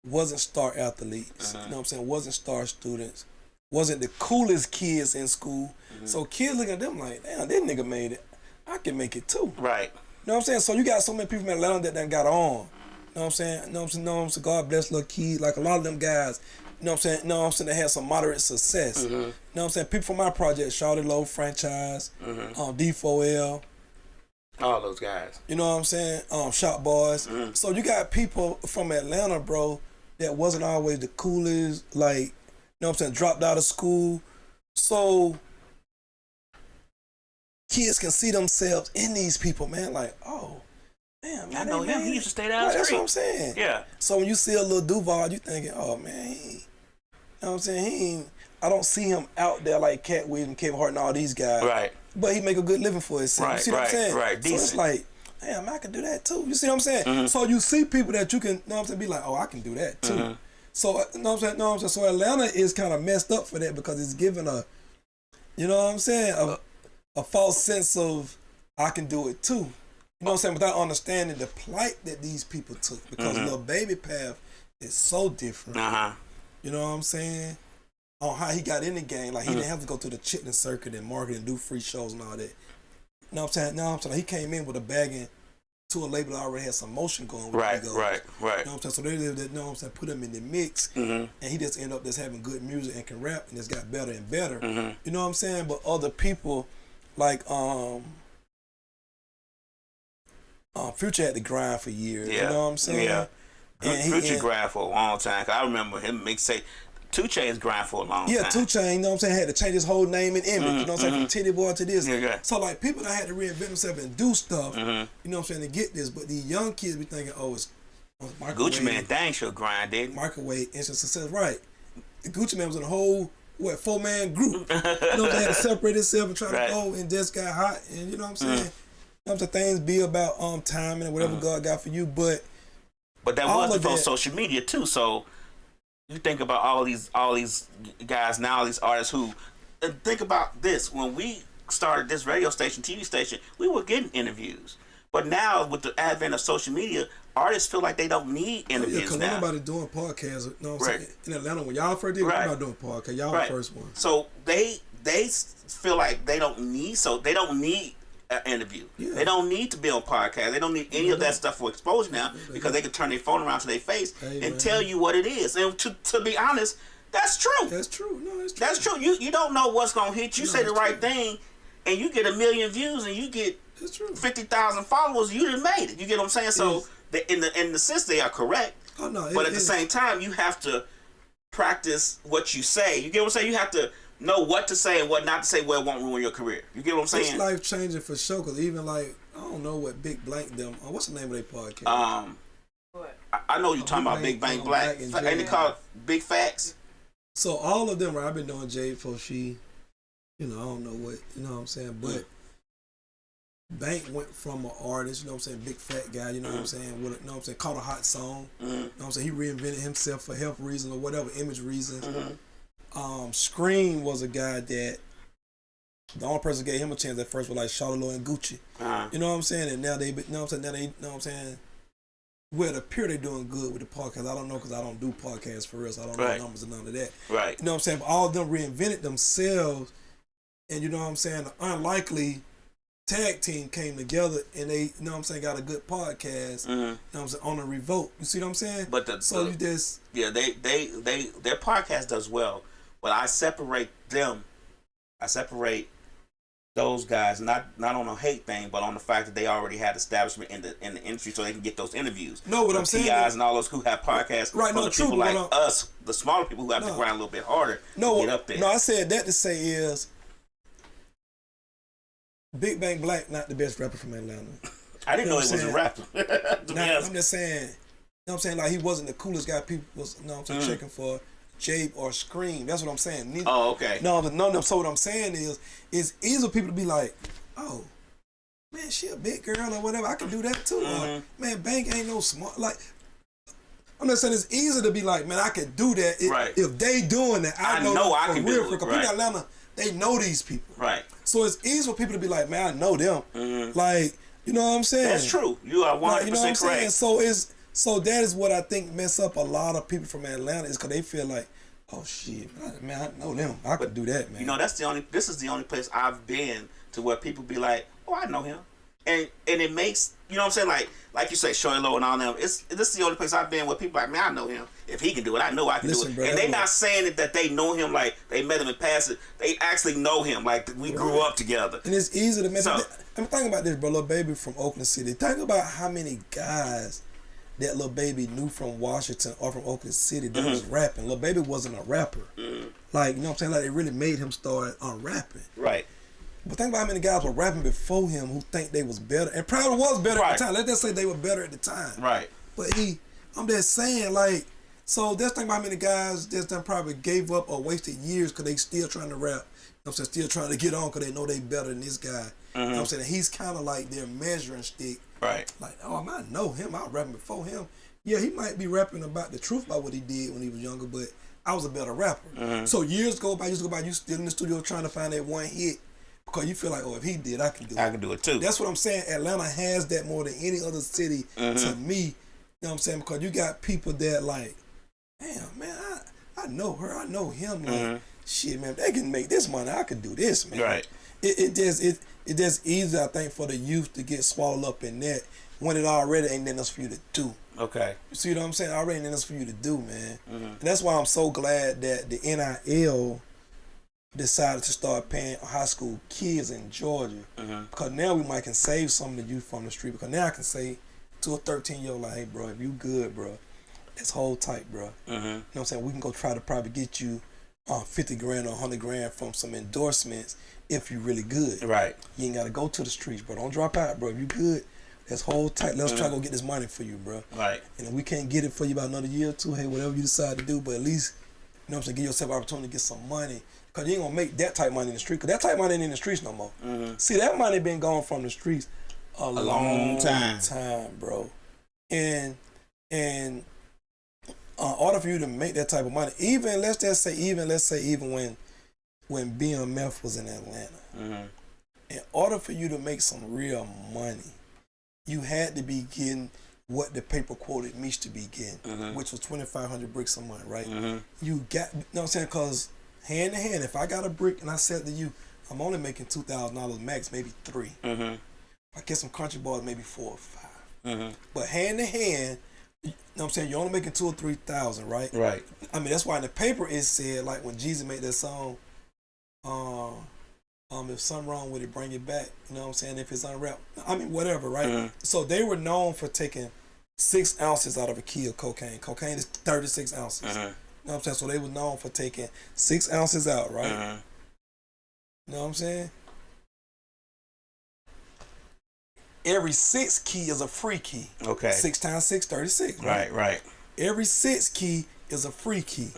wasn't star athletes. You know what I'm saying? Wasn't star students. Wasn't the coolest kids in school. So kids look at them like, damn, this nigga made it. I can make it too. Right. You know what I'm saying? So you got so many people in Atlanta that done got on. You know what I'm saying? You know what I'm saying? God bless little kids. Like a lot of them guys, you know what I'm saying? You know what I'm saying? They had some moderate success. You know what I'm saying? People from my project, Shawty Low, Franchise, D4L. All those guys. You know what I'm saying? Shop Boys. So you got people from Atlanta, bro, that wasn't always the coolest, like, you know what I'm saying, dropped out of school. So kids can see themselves in these people, man, like, oh, damn, man, I know him. He used to stay down the That's street. what I'm saying. Yeah. So when you see a little Duval, you thinking, oh, man, you know what I'm saying? I don't see him out there like Katt Williams, Kevin Hart, and all these guys. Right. But he make a good living for himself. Right, you see what I'm saying? right, So it's decent. like, damn, I can do that too. You see what I'm saying? So you see people that you can, you know what I'm saying, be like, oh, I can do that too. So, you know what I'm saying? No, I'm saying, so Atlanta is kind of messed up for that because it's giving a, you know what I'm saying, a false sense of I can do it too. You know what I'm saying? Without understanding the plight that these people took because Lil Baby path is so different. You know what I'm saying? On how he got in the game. Like, he didn't have to go through the chitlin circuit and market and do free shows and all that. You know what I'm saying? No, I'm saying he came in with a bagging to a label that already had some motion going with Right. You know what I'm saying? So they did that, you know what I'm saying, put him in the mix and he just ended up just having good music and can rap and it's got better and better. You know what I'm saying? But other people like Future had to grind for years. You know what I'm saying? Yeah. And Future grind for a long time. Cause I remember him mixtape 2 Chainz grind for a long time. Yeah, 2 Chainz, you know what I'm saying, had to change his whole name and image, you know what I'm saying, from Titty Boy to this. So, like, people that had to reinvent themselves and do stuff, you know what I'm saying, to get this. But these young kids be thinking, oh, it's microwave. Gucci Man dang sure grind, didn't he? Microwave, instant success. Right. Gucci Man was in a whole, 4-man group. You know, they had to separate itself and try to go and just got hot. And, you know what I'm saying? You know what I'm saying? Things be about timing and whatever God got for you. But that was before social media, too, so... You think about all these guys now, all these artists who, and think about this. When we started this radio station, TV station, we were getting interviews. But now with the advent of social media, artists feel like they don't need interviews because now. nobody doing podcasts. You know what I'm saying? In Atlanta, when y'all first did it, we're not doing podcasts. Y'all the first one. So they feel like they don't need an interview. Yeah. They don't need to be on podcasts. They don't need any of that stuff for exposure now because they can turn their phone around to their face and tell you what it is. And to be honest, that's true. That's true. No, it's true. That's true. You don't know what's gonna hit. You say the right thing, and you get 1 million views, and you get 50,000 followers. You done made it. You get what I'm saying? So in the sense they are correct. Oh no. But at the same time, you have to practice what you say. You get what I'm saying? You have to know what to say and what not to say where it won't ruin your career. You get what I'm saying? It's life changing for sure. Cause even like I don't know what Big Blank them. What's the name of their podcast? What? I know you're talking about Big Bang Black. Ain't it called Big Facts? So all of them, right? I've been knowing Jade for she, you know, I don't know what, you know what I'm saying, but Bank went from an artist, you know what I'm saying, big fat guy, you know what I'm saying, with, you know what I'm saying, caught a hot song, you know what I'm saying, he reinvented himself for health reasons or whatever, image reasons. Scream was a guy that the only person that gave him a chance at first was like Charlotte and Gucci. You know what I'm saying? And now they, you know what I'm saying, you know what I'm saying, well, it appear they're doing good with the podcast. I don't know because I don't do podcasts for real, so I don't know the numbers and none of that. Right. You know what I'm saying? But all of them reinvented themselves, and you know what I'm saying, the unlikely tag team came together and they, you know what I'm saying, got a good podcast, you know what I'm saying, on a revolt. You see what I'm saying? But their podcast does well, but I separate those guys not on a hate thing, but on the fact that they already had establishment in the industry, so they can get those interviews. No, what I'm saying, TIs and all those who have podcasts, right? No, the true. People like us, the smaller people who have to grind a little bit harder to get up there. No, I said that to say is Big Bang Black not the best rapper from Atlanta. I didn't know he was a rapper. I'm just saying, you know what I'm saying? Like, he wasn't the coolest guy people was, you know what I'm saying, checking for Jabe or Scream. That's what I'm saying. Neither, okay. No, none of them. So what I'm saying is, it's easy for people to be like, oh, man, she a big girl or whatever. I can do that too. Or, man, Bank ain't no smart. Like, I'm just saying it's easy to be like, man, I can do that. If they doing that, I know I can do it. Because people in Atlanta, they know these people. Right. So it's easy for people to be like, man, I know them. Like, you know what I'm saying? That's true. You are 100% like, you know what I'm correct. saying? So that is what I think mess up a lot of people from Atlanta is because they feel like, oh shit, man, I know them. I could do that, man. You know, this is the only place I've been to where people be like, oh, I know him. And it makes, you know what I'm saying, like you say, Shorty Low and all them. This is the only place I've been where people are like, man, I know him. If he can do it, I know I can do it. Bro, and they not saying it that they know him like they met him in passing. They actually know him like we grew up together. And it's easy to make. I'm thinking about this, bro. Lil Baby from Oakland City. Think about how many guys that Lil Baby knew from Washington or from Oakland City that was rapping. Lil Baby wasn't a rapper. Like, you know what I'm saying? Like, it really made him start rapping. Right. But think about how many guys were rapping before him who think they was better. And probably was better at the time. Let's just say they were better at the time. Right. But I'm just saying, like, so just think about how many guys just done probably gave up or wasted years because they still trying to rap. You know what I'm saying? Still trying to get on because they know they better than this guy. You know what I'm saying? And he's kind of like their measuring stick. Right. Like, oh, I know him. I was rapping before him. Yeah, he might be rapping about the truth about what he did when he was younger, but I was a better rapper. So years go by, you still in the studio trying to find that one hit. Because you feel like, oh, if he did, I can do it. I can do it too. That's what I'm saying. Atlanta has that more than any other city to me. You know what I'm saying? Because you got people that like, damn, man, I know her. I know him. Like, shit, man, if they can make this money, I can do this, man. Right. It just easy, I think, for the youth to get swallowed up in that when it already ain't nothing else for you to do. Okay. You see what I'm saying? Already ain't nothing else for you to do, man. And that's why I'm so glad that the NIL decided to start paying high school kids in Georgia because now we might can save some of the youth from the street because now I can say to a 13-year-old like, hey, bro, if you good, bro, let's hold tight, bro. You know what I'm saying? We can go try to probably get you 50 grand or 100 grand from some endorsements if you really good. Right. You ain't got to go to the streets, bro. Don't drop out, bro. If you good, let's hold tight. Let's try to go get this money for you, bro. Right. And if we can't get it for you about another year or two, hey, whatever you decide to do, but at least, you know what I'm saying, give yourself an opportunity to get some money. Because you ain't going to make that type of money in the street. Because that type of money ain't in the streets no more. See, that money been gone from the streets a long time, bro. And in order for you to make that type of money, even when BMF was in Atlanta, in order for you to make some real money, you had to be getting what the paper quoted Meech to be getting, which was 2,500 bricks a month, right? You got, you know what I'm saying? Because hand in hand, if I got a brick and I said to you, I'm only making $2,000 max, maybe $3,000. I get some country bars, maybe $4,000 or $5,000. But hand in hand, you know what I'm saying, you're only making $2,000 or $3,000, right? Right. I mean, that's why in the paper it said, like when Jesus made that song, if something wrong with it, bring it back. You know what I'm saying? If it's unwrapped, I mean, whatever, right? So they were known for taking 6 ounces out of a key of cocaine. Cocaine is 36 ounces. You know what I'm saying? So they were known for taking 6 ounces out, right? You know what I'm saying? Every 6 key is a free key. Okay. 6 times 6, 36. Right, right. Every 6 key is a free key.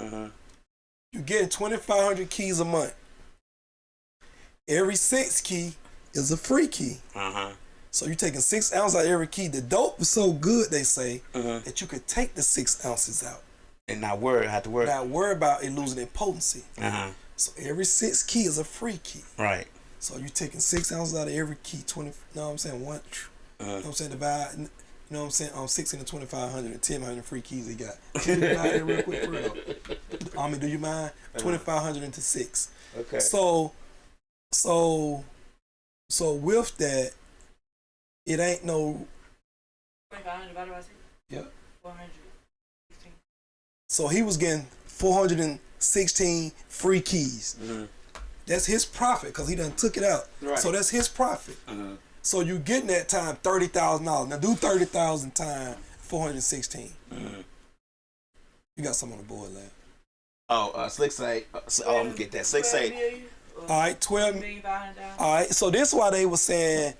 You get 2,500 keys a month. Every 6 key is a free key. So you're taking 6 ounces out of every key. The dope was so good, they say, that you could take the 6 ounces out. And not worry about it losing its potency. So every 6 key is a free key. Right. So you're taking 6 ounces out of every key, 20, you know what I'm saying? One, you know what I'm saying? Divide, you know what I'm saying? 6 into 2,500 and 10,000 free keys they got. Can you divide that real quick for real? Do you mind? 2,500 into 6. Okay. So with that, it ain't no. 2,500 divided by 6? Yep. 416. So he was getting 416 free keys. That's his profit because he done took it out. Right. So that's his profit. So you getting that time $30,000. Now do 30,000 times 416. You got something on the board, lad. Slick say. I'm gonna get that. Slick say. All right, 12 million $500. All right, so this is why they were saying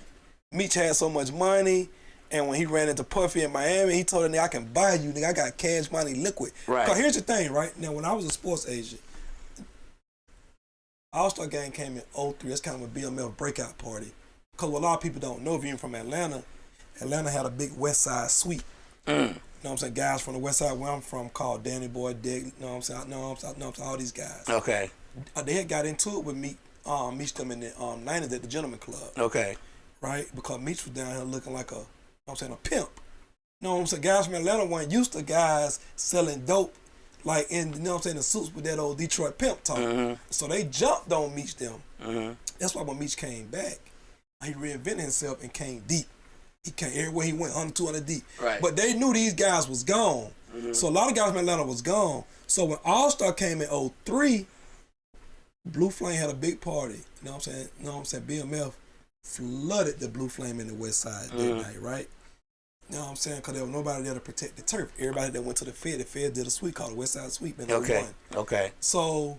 Meech had so much money, and when he ran into Puffy in Miami, he told him, "Nigga, I can buy you, nigga. I got cash money, liquid." Right. Because here's the thing, right? Now, when I was a sports agent, All-Star Game came in '03. That's kind of a BMF breakout party. Because what a lot of people don't know, if you're from Atlanta, Atlanta had a big West Side suite. You know what I'm saying? Guys from the West Side where I'm from called Danny Boy, Dick, you know what I'm saying? I know all these guys. Okay. They had got into it with Meech them in the 90s at the Gentleman Club. Okay. Right? Because Meech was down here looking like a pimp. You know what I'm saying? Guys from Atlanta weren't used to guys selling dope like in, you know what I'm saying, the suits with that old Detroit pimp talk. So they jumped on Meech them. That's why when Meech came back, he reinvented himself and came deep. He came everywhere he went, 100, 200 deep. Right. But they knew these guys was gone. So a lot of guys from Atlanta was gone. So when All-Star came in '03, Blue Flame had a big party. You know what I'm saying? BMF flooded the Blue Flame in the West Side that night, right? You know what I'm saying? Because there was nobody there to protect the turf. Everybody that went to the Fed did a suite called the West Side Suite in Okay. 01. Okay. So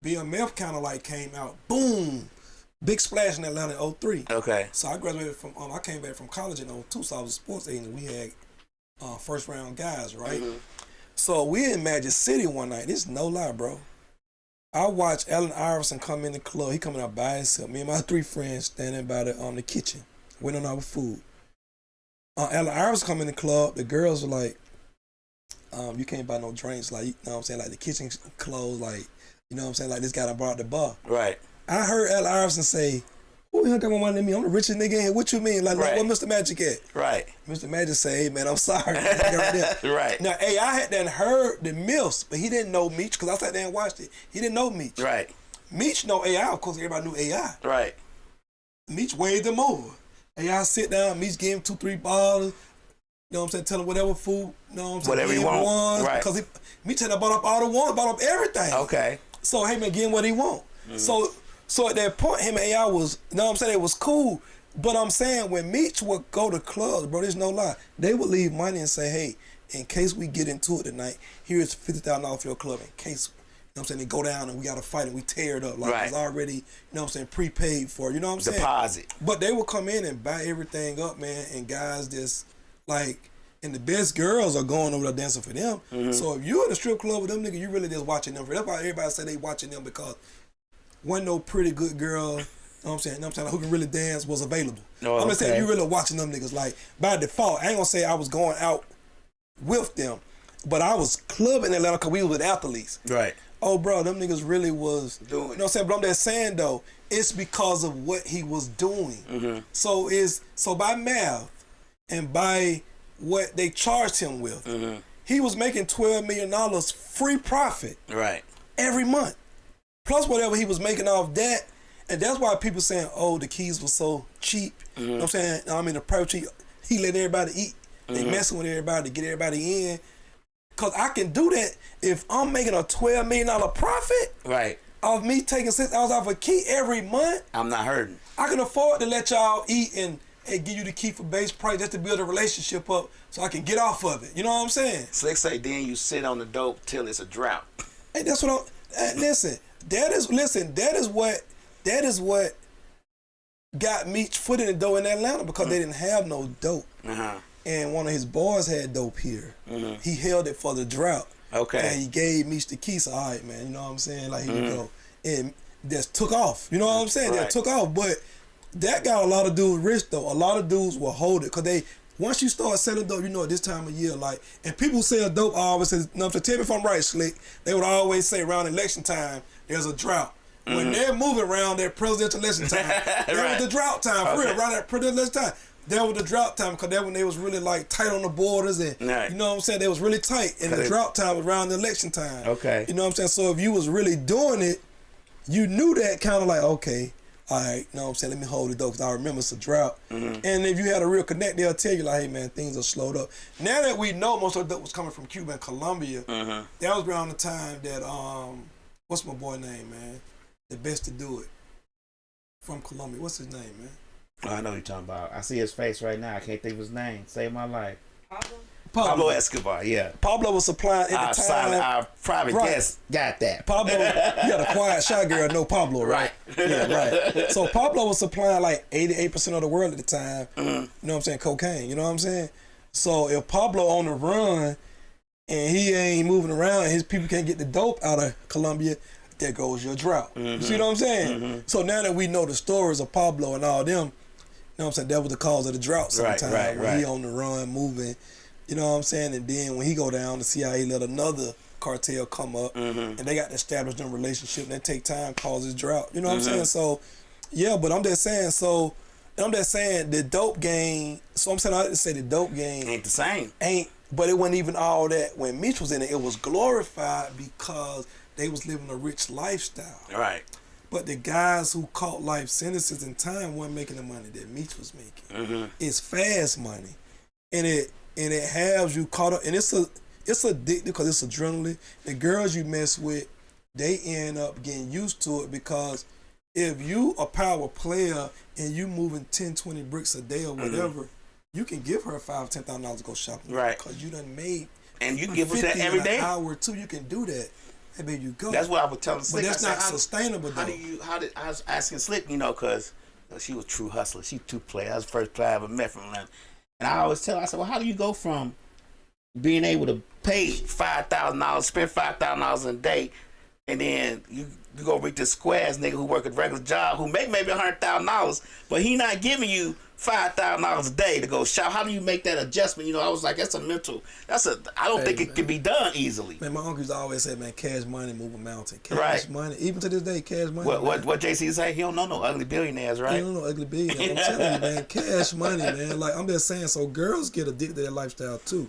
BMF kind of like came out, boom, big splash in Atlanta in '03. Okay. So I graduated from, I came back from college in '02, so I was a sports agent. We had first round guys, right? So we in Magic City one night. This is no lie, bro. I watched Allen Iverson come in the club. He coming out by himself. Me and my 3 friends standing by the kitchen, waiting on our food. Allen Iverson come in the club. The girls were like, you can't buy no drinks. Like, you know what I'm saying? Like the kitchen closed. Like, you know what I'm saying? Like this guy done brought the bar. Right. I heard Allen Iverson say, "Who the got more money than me? I'm the richest nigga in here. What you mean? Like, Right. what Mr. Magic at?" Right. Mr. Magic say, "Hey man, I'm sorry." Right there. Right. Now, I had done heard the Mills, but he didn't know Meech because I sat there and watched it. He didn't know Meech. Right. Meech know AI, of course. Everybody knew AI. Right. Meech waved them over. AI sit down. Meech gave him 2-3 bottles. You know what I'm saying? Tell him whatever food. You know what I'm saying? Whatever give you him want. ones, Right. Because Meech had bought up all the ones, bought up everything. Okay. So hey man, give him what he want. So at that point, him and AI was, you know what I'm saying? It was cool. But I'm saying when Meech would go to clubs, bro, there's no lie. They would leave money and say, "Hey, in case we get into it tonight, here's $50,000 for your club. In case, you know what I'm saying, they go down and we got to fight and we tear it up. Like Right. it's already, you know what I'm saying, prepaid for, you know what I'm saying? Deposit. But they would come in and buy everything up, man, and guys just, like, and the best girls are going over there dancing for them. So if you're in a strip club with them niggas, you really just watching them. That's why everybody say they watching them because one no pretty good girl, you know what I'm saying, who can really dance was available. Oh, I'm just saying okay. you really watching them niggas. Like by default, I ain't gonna say I was going out with them, but I was clubbing in Atlanta because we was with athletes. Right. Oh bro, them niggas really was Doing you know what I'm saying? But I'm just saying though, it's because of what he was doing. So by math and by what they charged him with, he was making $12 million free profit Right. every month. Plus whatever he was making off that. And that's why people saying, oh, the keys were so cheap. You know what I'm saying? I mean, the private cheap, he let everybody eat. They messing with everybody to get everybody in. Because I can do that if I'm making a $12 million profit Right. off me taking $6 off a key every month. I'm not hurting. I can afford to let y'all eat and give you the key for base price just to build a relationship up so I can get off of it. You know what I'm saying? Slick say then you sit on the dope till it's a drought. Hey, that's what I'm. Listen, that is what got Meech foot in the door in Atlanta because they didn't have no dope. And one of his boys had dope here. He held it for the drought. Okay. And he gave Meech the key. So all right, man. You know what I'm saying? Like here you go. And just took off. You know what I'm saying? Right. That took off. But that got a lot of dudes rich though. A lot of dudes will hold it because they. Once you start selling dope, you know at this time of year, like, and people sell dope always say, no, to tell me if I'm right, Slick, they would always say around election time, there's a drought. When they're moving around that presidential election time, that was the drought time, for real, around that presidential election time. That was the drought time because that when they was really like tight on the borders and, Right. you know what I'm saying, they was really tight. And the drought time was around the election time. Okay. You know what I'm saying? So if you was really doing it, you knew that kind of like, okay, all right, you know what I'm saying, let me hold it though, because I remember it's a drought. And if you had a real connect, they'll tell you like, hey man, things are slowed up. Now that we know most of the dope was coming from Cuba and Colombia, that was around the time that, what's my boy name, man? The best to do it. From Colombia. What's his name, man? Oh, I know what you're talking about. I see his face right now. I can't think of his name. Save my life. Pablo Escobar, yeah. Pablo was supplying at the time. Our private Right. guest got that. Pablo, yeah, the quiet shy girl, no Pablo, right? Yeah, right. So Pablo was supplying like 88% of the world at the time. You know what I'm saying? Cocaine. You know what I'm saying? So if Pablo on the run and he ain't moving around, and his people can't get the dope out of Colombia, there goes your drought. You see what I'm saying? So now that we know the stories of Pablo and all them, you know what I'm saying? That was the cause of the drought sometimes. When he on the run, moving. You know what I'm saying? And then when he go down, the CIA let another cartel come up, and they got to establish them relationship, and that take time, causes drought. You know what I'm saying? So, yeah, but I'm just saying, the dope game, so I'm saying, I didn't say the dope game Ain't the same. But it wasn't even all that. When Meech was in it, it was glorified because they was living a rich lifestyle. Right. But the guys who caught life sentences in time weren't making the money that Meech was making. It's fast money, and it has you caught up, and it's addictive because it's adrenaline. The girls you mess with, they end up getting used to it because if you a power player and you moving 10, 20 bricks a day or whatever, you can give her $5,000-$10,000 to go shopping. Right. Because you done made, and you can give her that every day. An hour or two, you can do that. Hey, baby, you go. That's what I was telling Slick. But that's not sustainable, though. I was asking Slick, because she was a true hustler. She two player. That was the first player I ever met from Atlanta. And I always tell her, I said, well, how do you go from being able to pay $5,000, spend $5,000 a day, and then you go reach this squares nigga who work a regular job who make maybe $100,000, but he not giving you $5,000 a day to go shop. How do you make that adjustment? I was like, I don't think it can be done easily. Man, my uncles always said, man, cash money move a mountain. Cash money, even to this day, cash money. What JC say? He don't know no ugly billionaires, right? He don't know ugly billionaires. I'm telling you, man, cash money, man. Like, I'm just saying, so girls get addicted to that lifestyle too.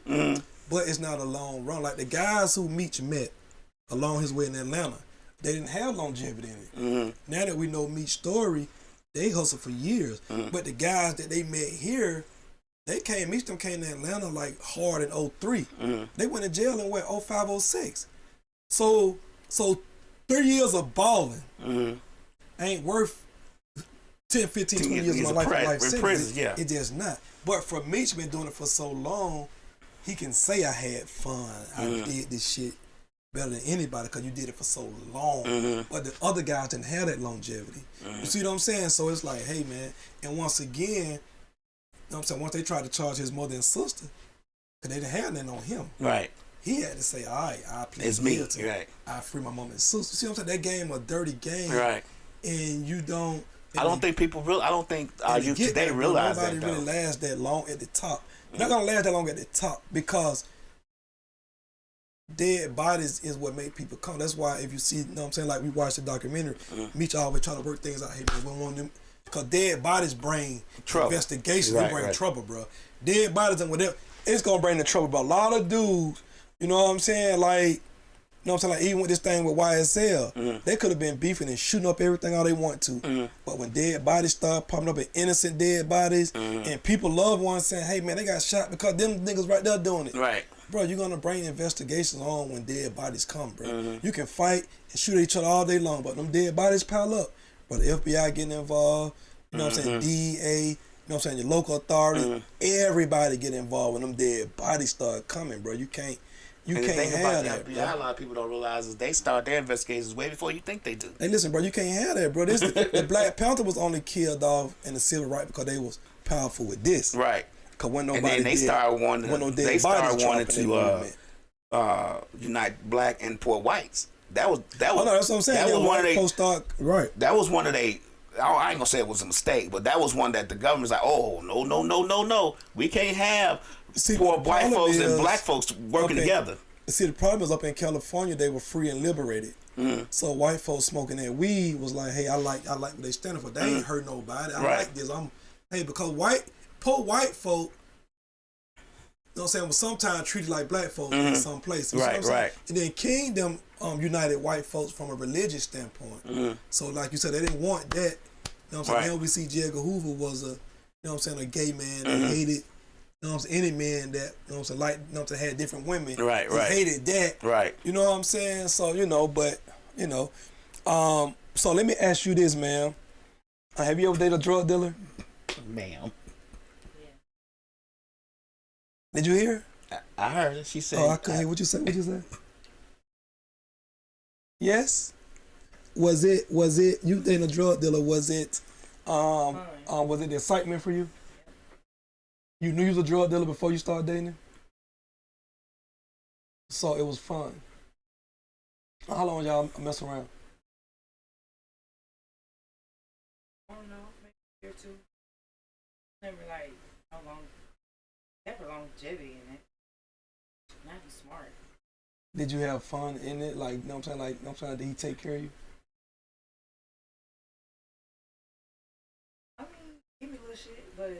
But it's not a long run. Like the guys who Meech met along his way in Atlanta, they didn't have longevity in it. Now that we know Meech's story, they hustled for years. But the guys that they met here, Meech them came to Atlanta like hard in 03. They went to jail in 05, 06. So 3 years of balling ain't worth 10, 15, 20 years of my life sentence. Yeah. It just not. But for Meech been doing it for so long, he can say I had fun. I did this shit better than anybody because you did it for so long. But the other guys didn't have that longevity. You see what I'm saying? So it's like, hey, man. And once again, you know what I'm saying, once they tried to charge his mother and sister, because they didn't have nothing on him. Right. He had to say, all right, I plead it's me. guilty. Right. I free my mom and sister. See what I'm saying? That game a dirty game. Right. And you don't. I don't think our youth today realize that. Nobody really lasts that long at the top. You're not going to last that long at the top because dead bodies is what make people come. That's why if you see, you know what I'm saying, like we watched the documentary, Meech always try to work things out. Hey, man, we don't want them. Because dead bodies bring trouble. Investigations. They bring trouble, bro. Dead bodies and whatever, it's going to bring the trouble. But a lot of dudes, you know what I'm saying, like, you know what I'm saying, like even with this thing with YSL, they could have been beefing and shooting up everything all they want to. But when dead bodies start popping up, and innocent dead bodies, and people love ones saying, hey man, they got shot because them niggas right there doing it. Right. Bro, you're gonna bring investigations on when dead bodies come, bro. You can fight and shoot at each other all day long, but them dead bodies pile up. But the FBI getting involved, you know what I'm saying, DEA, you know what I'm saying, your local authority, everybody get involved when them dead bodies start coming, bro. You can't have that, bro. A lot of people don't realize is they start their investigations way before you think they do. Hey, listen, bro, you can't have that, bro. The Black Panther was only killed off in the civil rights because they was powerful with this. Right. Because when nobody and then they started wanting to unite black and poor whites. That was oh, no, that's what I'm saying. That was one of they right. That was one of they. I ain't gonna say it was a mistake, but that was one that the government's like, oh no, we can't have poor white folks and black folks working together. See, the problem is up in California, they were free and liberated. So white folks smoking that weed was like, hey, I like what they standing for. They ain't hurt nobody. I like this. Because poor white folk, you know what I'm saying, was sometimes treated like black folks in some places. Right. And then Kingdom united white folks from a religious standpoint. So like you said, they didn't want that. You know what I'm saying? LBC J. Edgar Hoover was a, you know what I'm saying, a gay man that hated, you know what I'm saying, any man that, you know what I'm saying, like, you know what I'm saying, had different women. Right. He hated that. Right. You know what I'm saying? So, so let me ask you this, ma'am. Have you ever dated a drug dealer? Ma'am. Did you hear? I heard it. She said. Oh, I couldn't hear what you said. What you said? Yes. Was it? You dating a drug dealer? Was it? Was it the excitement for you? You knew you was a drug dealer before you started dating? So it was fun. How long y'all mess around? I don't know, maybe a year or two. Never like how long. Never longevity in it. Not be smart. Did you have fun in it? Like, you know what I'm saying? Like, you know what I'm saying? Did he take care of you? I mean, give me a little shit, but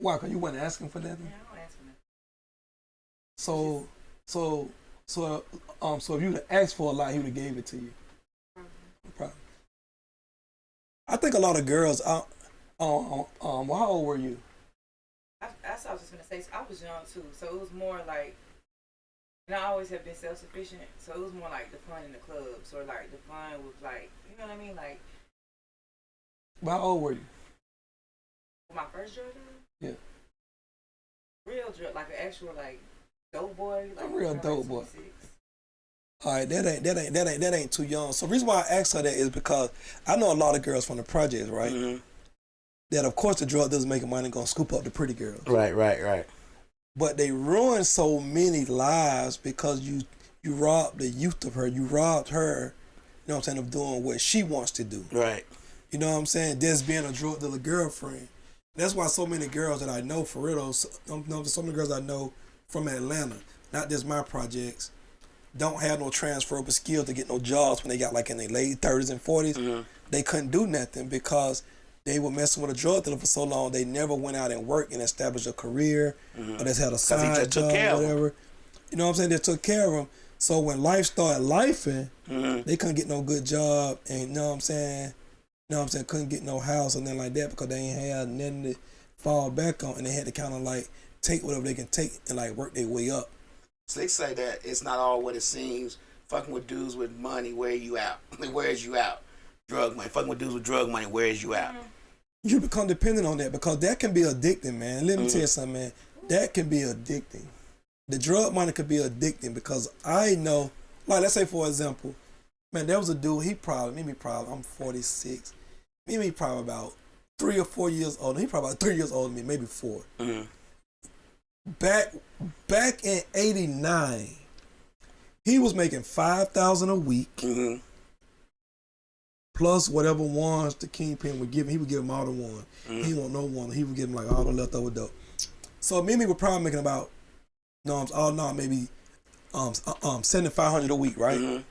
Why? Cause you wasn't asking for nothing. yeah, I don't ask for nothing. So if you would have asked for a lot, he would have gave it to you. Probably. I think a lot of girls. Well, how old were you? That's what I was just gonna say. So I was young too, so it was more like, and I always have been self-sufficient. So it was more like the fun in the clubs, or like the fun with like, you know what I mean, like. But how old were you? My first drug dealer? Yeah. Real drug, like an actual like dope boy. Like, A real dope boy. 26. All right, that ain't too young. So the reason why I asked her that is because I know a lot of girls from the projects, right? Mm-hmm. That of course the drug dealers making money gonna scoop up the pretty girls. Right. But they ruin so many lives because you robbed the youth of her. You robbed her, you know what I'm saying, of doing what she wants to do. Right. You know what I'm saying? Just being a drug dealer girlfriend. That's why so many girls that I know, for real, so many girls I know from Atlanta, not just my projects, don't have no transferable skills to get no jobs when they got like in their late 30s and 40s. Mm-hmm. They couldn't do nothing because they were messing with a drug dealer for so long. They never went out and worked and established a career, or just had a side job, whatever. You know what I'm saying? They took care of them. So when life started lifing, they couldn't get no good job, and you know what I'm saying? You know what I'm saying? Couldn't get no house or nothing like that because they ain't had nothing to fall back on, and they had to kind of like take whatever they can take and like work their way up. Slick say that it's not all what it seems. Fucking with dudes with money, where you out? Where's you out? Drug money. Fucking with dudes with drug money, where's you out? You become dependent on that because that can be addicting, man. Let me tell you something, man. That can be addicting. The drug money could be addicting because I know, like let's say for example, man, there was a dude, I'm 46. Maybe probably about 3 or 4 years older. He probably about 3 years older than me, maybe 4. Mm-hmm. Back in '89, he was making $5,000 a week, plus whatever ones the kingpin would give him. He would give him all the one. He won't no one. He would give him like all the leftover dope. So me were probably making about maybe $7,500 a week, right?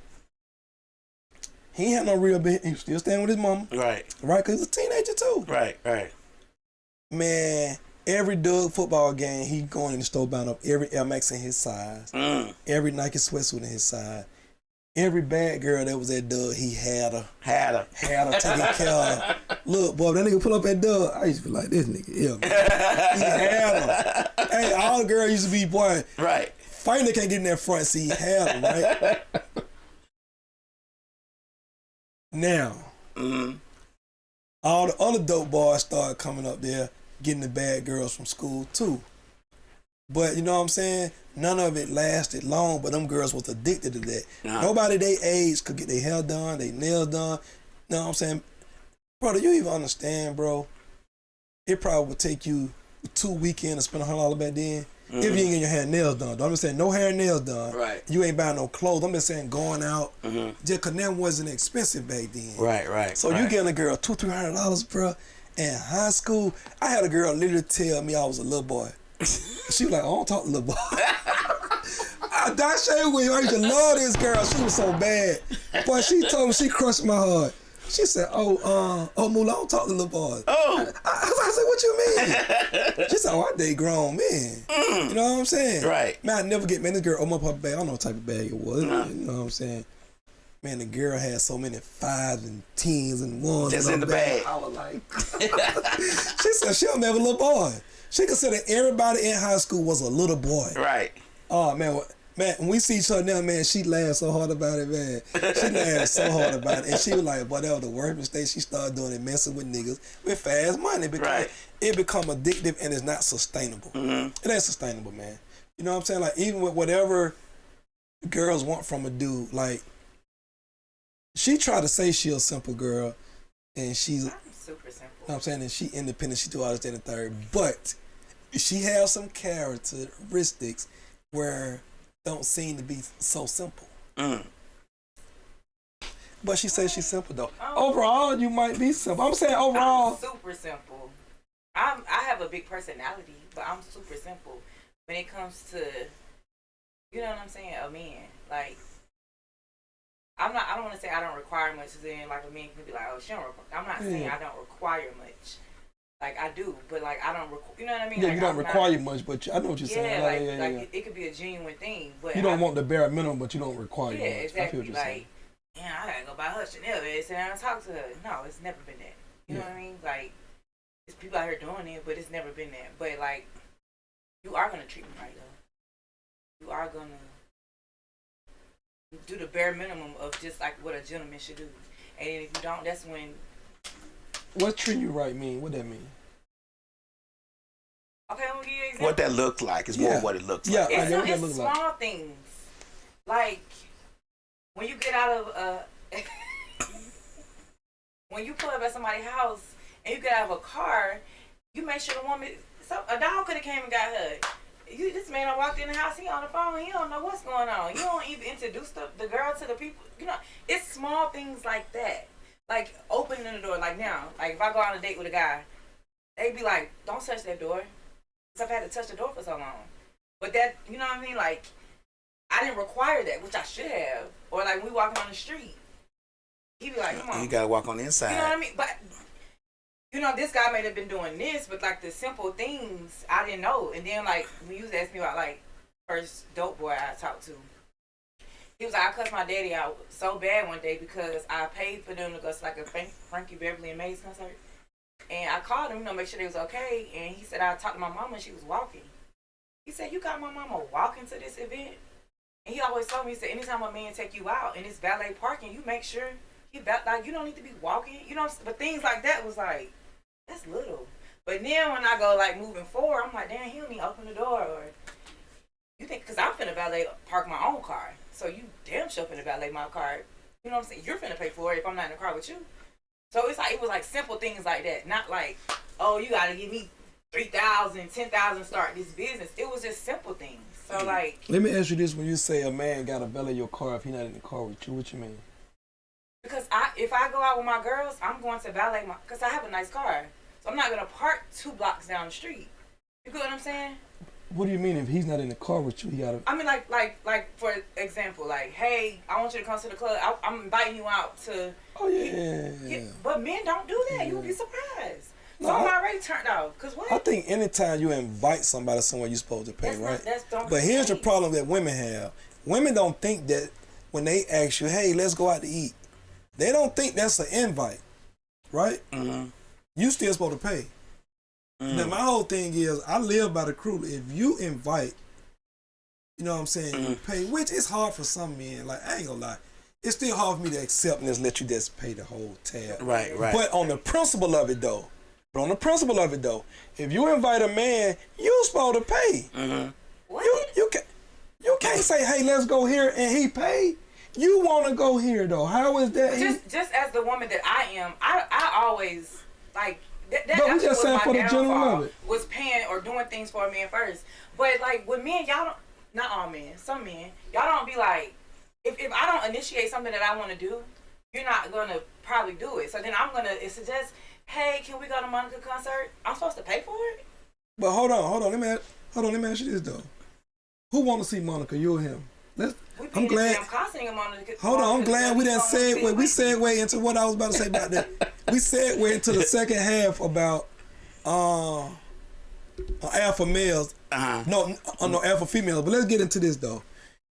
He ain't had no real business. He was still staying with his mama. Right, because he's a teenager too. Right. Man, every Doug football game, he going in the store buying up every Air Max in his size, every Nike sweatsuit in his size. Every bad girl that was at Doug, he had her taking care of. Look, boy, that nigga pull up at Doug, I used to be like, this nigga, yeah. He had her. Hey, all the girls used to be, boy, right. Finally can't get in that front seat. He had her, right? Now, all the other dope boys started coming up there, getting the bad girls from school too. But you know what I'm saying? None of it lasted long, but them girls was addicted to that. Nobody their age could get their hair done, their nails done. You know what I'm saying? Brother, you even understand, bro? It probably would take you 2 weekends to spend $100 back then. If you ain't getting your hair and nails done. I'm just saying no hair and nails done. Right. You ain't buying no clothes. I'm just saying going out. Just cause that wasn't expensive back then. Right. So you getting a girl $200-300, bro. In high school, I had a girl literally tell me I was a little boy. She was like, I don't talk to little boy. I shade with you. I used to love this girl. She was so bad. Boy, she told me she crushed my heart. She said, Moolah, I don't talk to little boys. I said, what you mean? She said, I date grown men. You know what I'm saying? Right. Man, I never get, this girl opened up her bag. I don't know what type of bag it was. You know what I'm saying? Man, the girl had so many 5s and 10s and 1s. Just in the bag. I was like, she said she don't have a little boy. She considered everybody in high school was a little boy. Right. Oh, man. Man, when we see each other now, man, she laughed so hard about it, man. She laughed so hard about it. And she was like, boy, that was the worst mistake she started doing it, messing with niggas with fast money because it become addictive and it's not sustainable. It ain't sustainable, man. You know what I'm saying? Like, even with whatever girls want from a dude, like, she tried to say she a simple girl and she's... I'm super simple. You know what I'm saying? And she independent, she do all this, that, and the third. But she has some characteristics where don't seem to be so simple. But she says she's simple though. Overall, you might be simple. I'm saying overall. I'm super simple. I have a big personality, but I'm super simple when it comes to, you know what I'm saying, a man. Like, I don't want to say I don't require much, then like a man can be like, oh, she don't require. I'm not saying I don't require much. Like, I do, but like I don't you know what I mean? Yeah, like, you don't require much, but I know what you're saying. Like it could be a genuine thing, but you don't want the bare minimum, but you don't require much. Yeah, exactly. I feel what you're saying. Man, I gotta go buy her Chanel and sit down and talk to her. No, it's never been that. You know what I mean? Like, it's people out here doing it, but it's never been that. But like, you are gonna treat me right though. You are gonna do the bare minimum of just like what a gentleman should do. And if you don't, that's when. What treat you right mean? What that mean? Okay, I'm gonna give you an example. What that look like is more what it looks like. It's small things. Like, when you get out of when you pull up at somebody's house and you get out of a car, you make sure the woman, a dog could have came and got her. This man done walked in the house, he on the phone, he don't know what's going on. You don't even introduce the girl to the people. You know, it's small things like that. Like opening the door. Like now, like if I go on a date with a guy, they be like, don't touch that door. Because I've had to touch the door for so long. But that, you know what I mean? Like, I didn't require that, which I should have. Or like when we walking on the street, he be like, come on. You gotta walk on the inside. You know what I mean? But, you know, this guy may have been doing this, but like the simple things, I didn't know. And then like, when you was asking me about like, first dope boy I talked to, he was like, I cussed my daddy out so bad one day because I paid for them to go to like a Frankie Beverly and Maze concert. And I called him, you know, make sure they was okay. And he said, I talked to my mama and she was walking. He said, you got my mama walking to this event? And he always told me, he said, anytime a man take you out and it's valet parking, you make sure like you don't need to be walking. You know, but things like that was like, that's little. But then when I go like moving forward, I'm like, damn, he don't need to open the door. Or you think, because I'm finna valet park my own car. So you damn sure finna valet my car. You know what I'm saying? You're finna pay for it if I'm not in the car with you. So it's like, it was like simple things like that. Not like, oh, you gotta give me 3,000, 10,000 start this business. It was just simple things. So like. Let me ask you this: when you say a man gotta valet your car if he not in the car with you, what you mean? Because if I go out with my girls, I'm going to valet because I have a nice car. So I'm not gonna park 2 blocks down the street. You get what I'm saying? What do you mean if he's not in the car with you? He gotta. I mean, like for example, like, hey, I want you to come to the club. I'm inviting you out to. Oh yeah. But men don't do that. You would be surprised. So I'm already turned off. Cause what? I think anytime you invite somebody somewhere, you're supposed to pay, right? But here's the pay. problem that women have. Women don't think that when they ask you, hey, let's go out to eat, they don't think that's an invite, right? Mm-hmm. You still supposed to pay. Mm. Now, my whole thing is, I live by the rule. If you invite, you know what I'm saying, you pay, which is hard for some men. Like, I ain't gonna lie. It's still hard for me to accept and just let you just pay the whole tab. Right. But on the principle of it, though, if you invite a man, you supposed to pay. Mm-hmm. What? You can't say, hey, let's go here, and he pay. You want to go here, though. How is that? Just as the woman that I am, I always, like, but we just saying for the general of it. Was paying or doing things for a man first. But like with men, y'all don't, not all men, some men, y'all don't be like, if I don't initiate something that I want to do, you're not gonna probably do it. So then I'm gonna suggest, hey, can we go to Monica concert? I'm supposed to pay for it. But hold on. Let me ask you this though. Who want to see Monica? You or him? I'm glad. I'm glad we didn't segue. We segue into what I was about to say about that. We segue into the second half about alpha males. No, alpha females. But let's get into this though.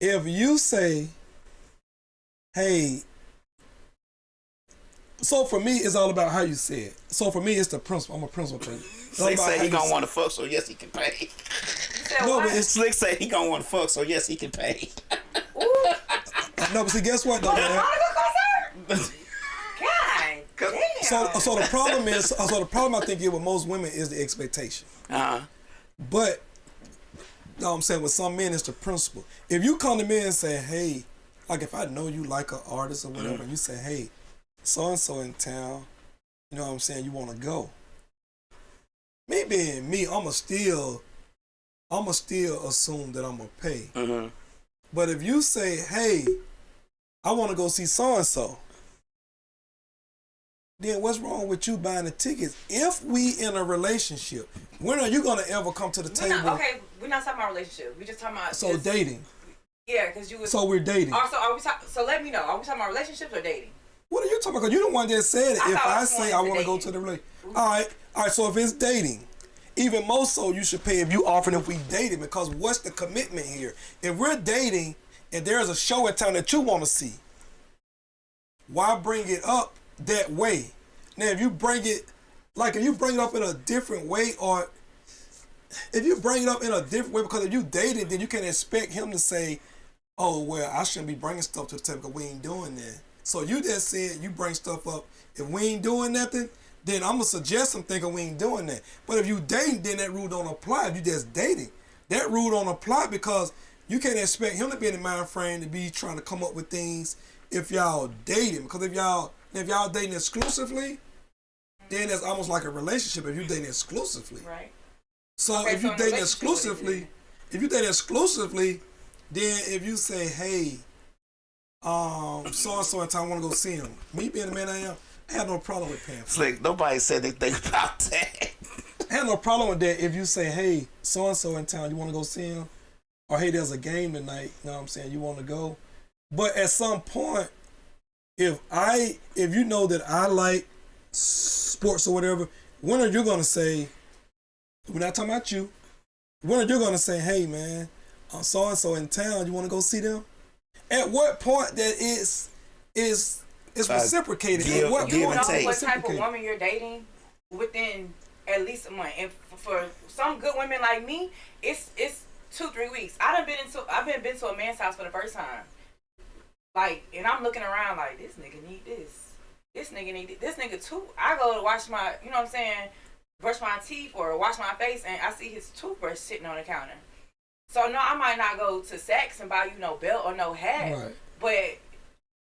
If you say, "Hey, So for me, it's all about how you say it. So for me, it's the principle. I'm a principle person. Slick say he gonna want to fuck, so yes, he can pay. No, but it's Slick say he gonna want to fuck, so yes, he can pay. no, but see, guess what though, man? God damn. So the problem is, the problem I think is with most women is the expectation. But, you know what I'm saying, with some men, it's the principle. If you come to me and say, hey, like if I know you like an artist or whatever, and you say, hey, so-and-so in town, you know what I'm saying, you want to go. Me being me, I'ma still assume that I'm going to pay. But if you say, hey, I want to go see so-and-so, then what's wrong with you buying the tickets? If we in a relationship, when are you gonna ever come to the table? We're not talking about relationship. We just talking about dating. Yeah, because you was. So we're dating. Also, are we so let me know. Are we talking about relationships or dating? What are you talking about? Because you the one that said it. If I say I want to go to the relationship, all right. So if it's dating, even more so, you should pay if you offering if we dating. Because what's the commitment here? If we're dating and there's a show in town that you want to see, why bring it up that way? Now, if you bring it up in a different way, or if you bring it up in a different way, because if you dated, then you can expect him to say, oh, well, I shouldn't be bringing stuff to the table because we ain't doing that. So you just said you bring stuff up. If we ain't doing nothing, then I'm going to suggest some thinking we ain't doing that. But if you dating, then that rule don't apply. If you just dating, that rule don't apply because you can't expect him to be in the mind frame to be trying to come up with things if y'all dating. Because if y'all dating exclusively, then it's almost like a relationship if you dating exclusively. Right. So if you dating exclusively, then if you say, hey, so and so in town, I want to go see him. Me being the man I am, I have no problem with paying for it. Slick, nobody said anything about that. I have no problem with that if you say, hey, so and so in town, you want to go see him? Or hey, there's a game tonight, you know what I'm saying, you want to go? But at some point, if you know that I like sports or whatever, when are you gonna say, we're not talking about you, when are you gonna say, hey man, so and so in town, you wanna go see them? At what point that is reciprocated? Give, at what give point and take. What type of woman you're dating within at least a month. And for some good women like me, it's 2-3 weeks. I've been to a man's house for the first time. Like, and I'm looking around like, this nigga need this. This nigga need it. This nigga too. I go to wash my, you know what I'm saying, brush my teeth or wash my face, and I see his toothbrush sitting on the counter. So no, I might not go to Saks and buy you no belt or no hat, Right. but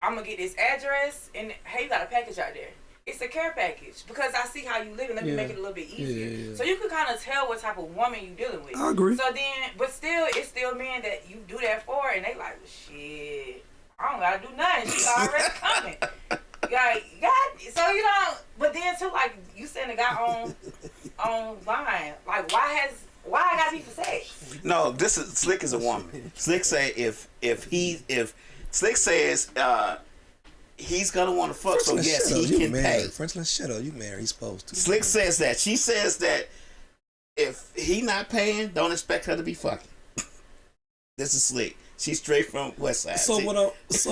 I'm gonna get this address and hey, you got a package out there. It's a care package because I see how you live and let me make it a little bit easier. Yeah. So you can kind of tell what type of woman you dealing with. I agree. So then, but still, it's still men that you do that for, and they like, well, shit, I don't gotta do nothing. She already coming. God, so you know, but then too, like you saying the guy on line, like why I gotta be for sex? No, this is Slick is a woman. Slick say if Slick says he's gonna want to fuck, so yes, he can pay. Frenchland, shut up. You married. He's supposed to. Slick says that. She says that if he not paying, don't expect her to be fucking. This is Slick. She's straight from West Side. So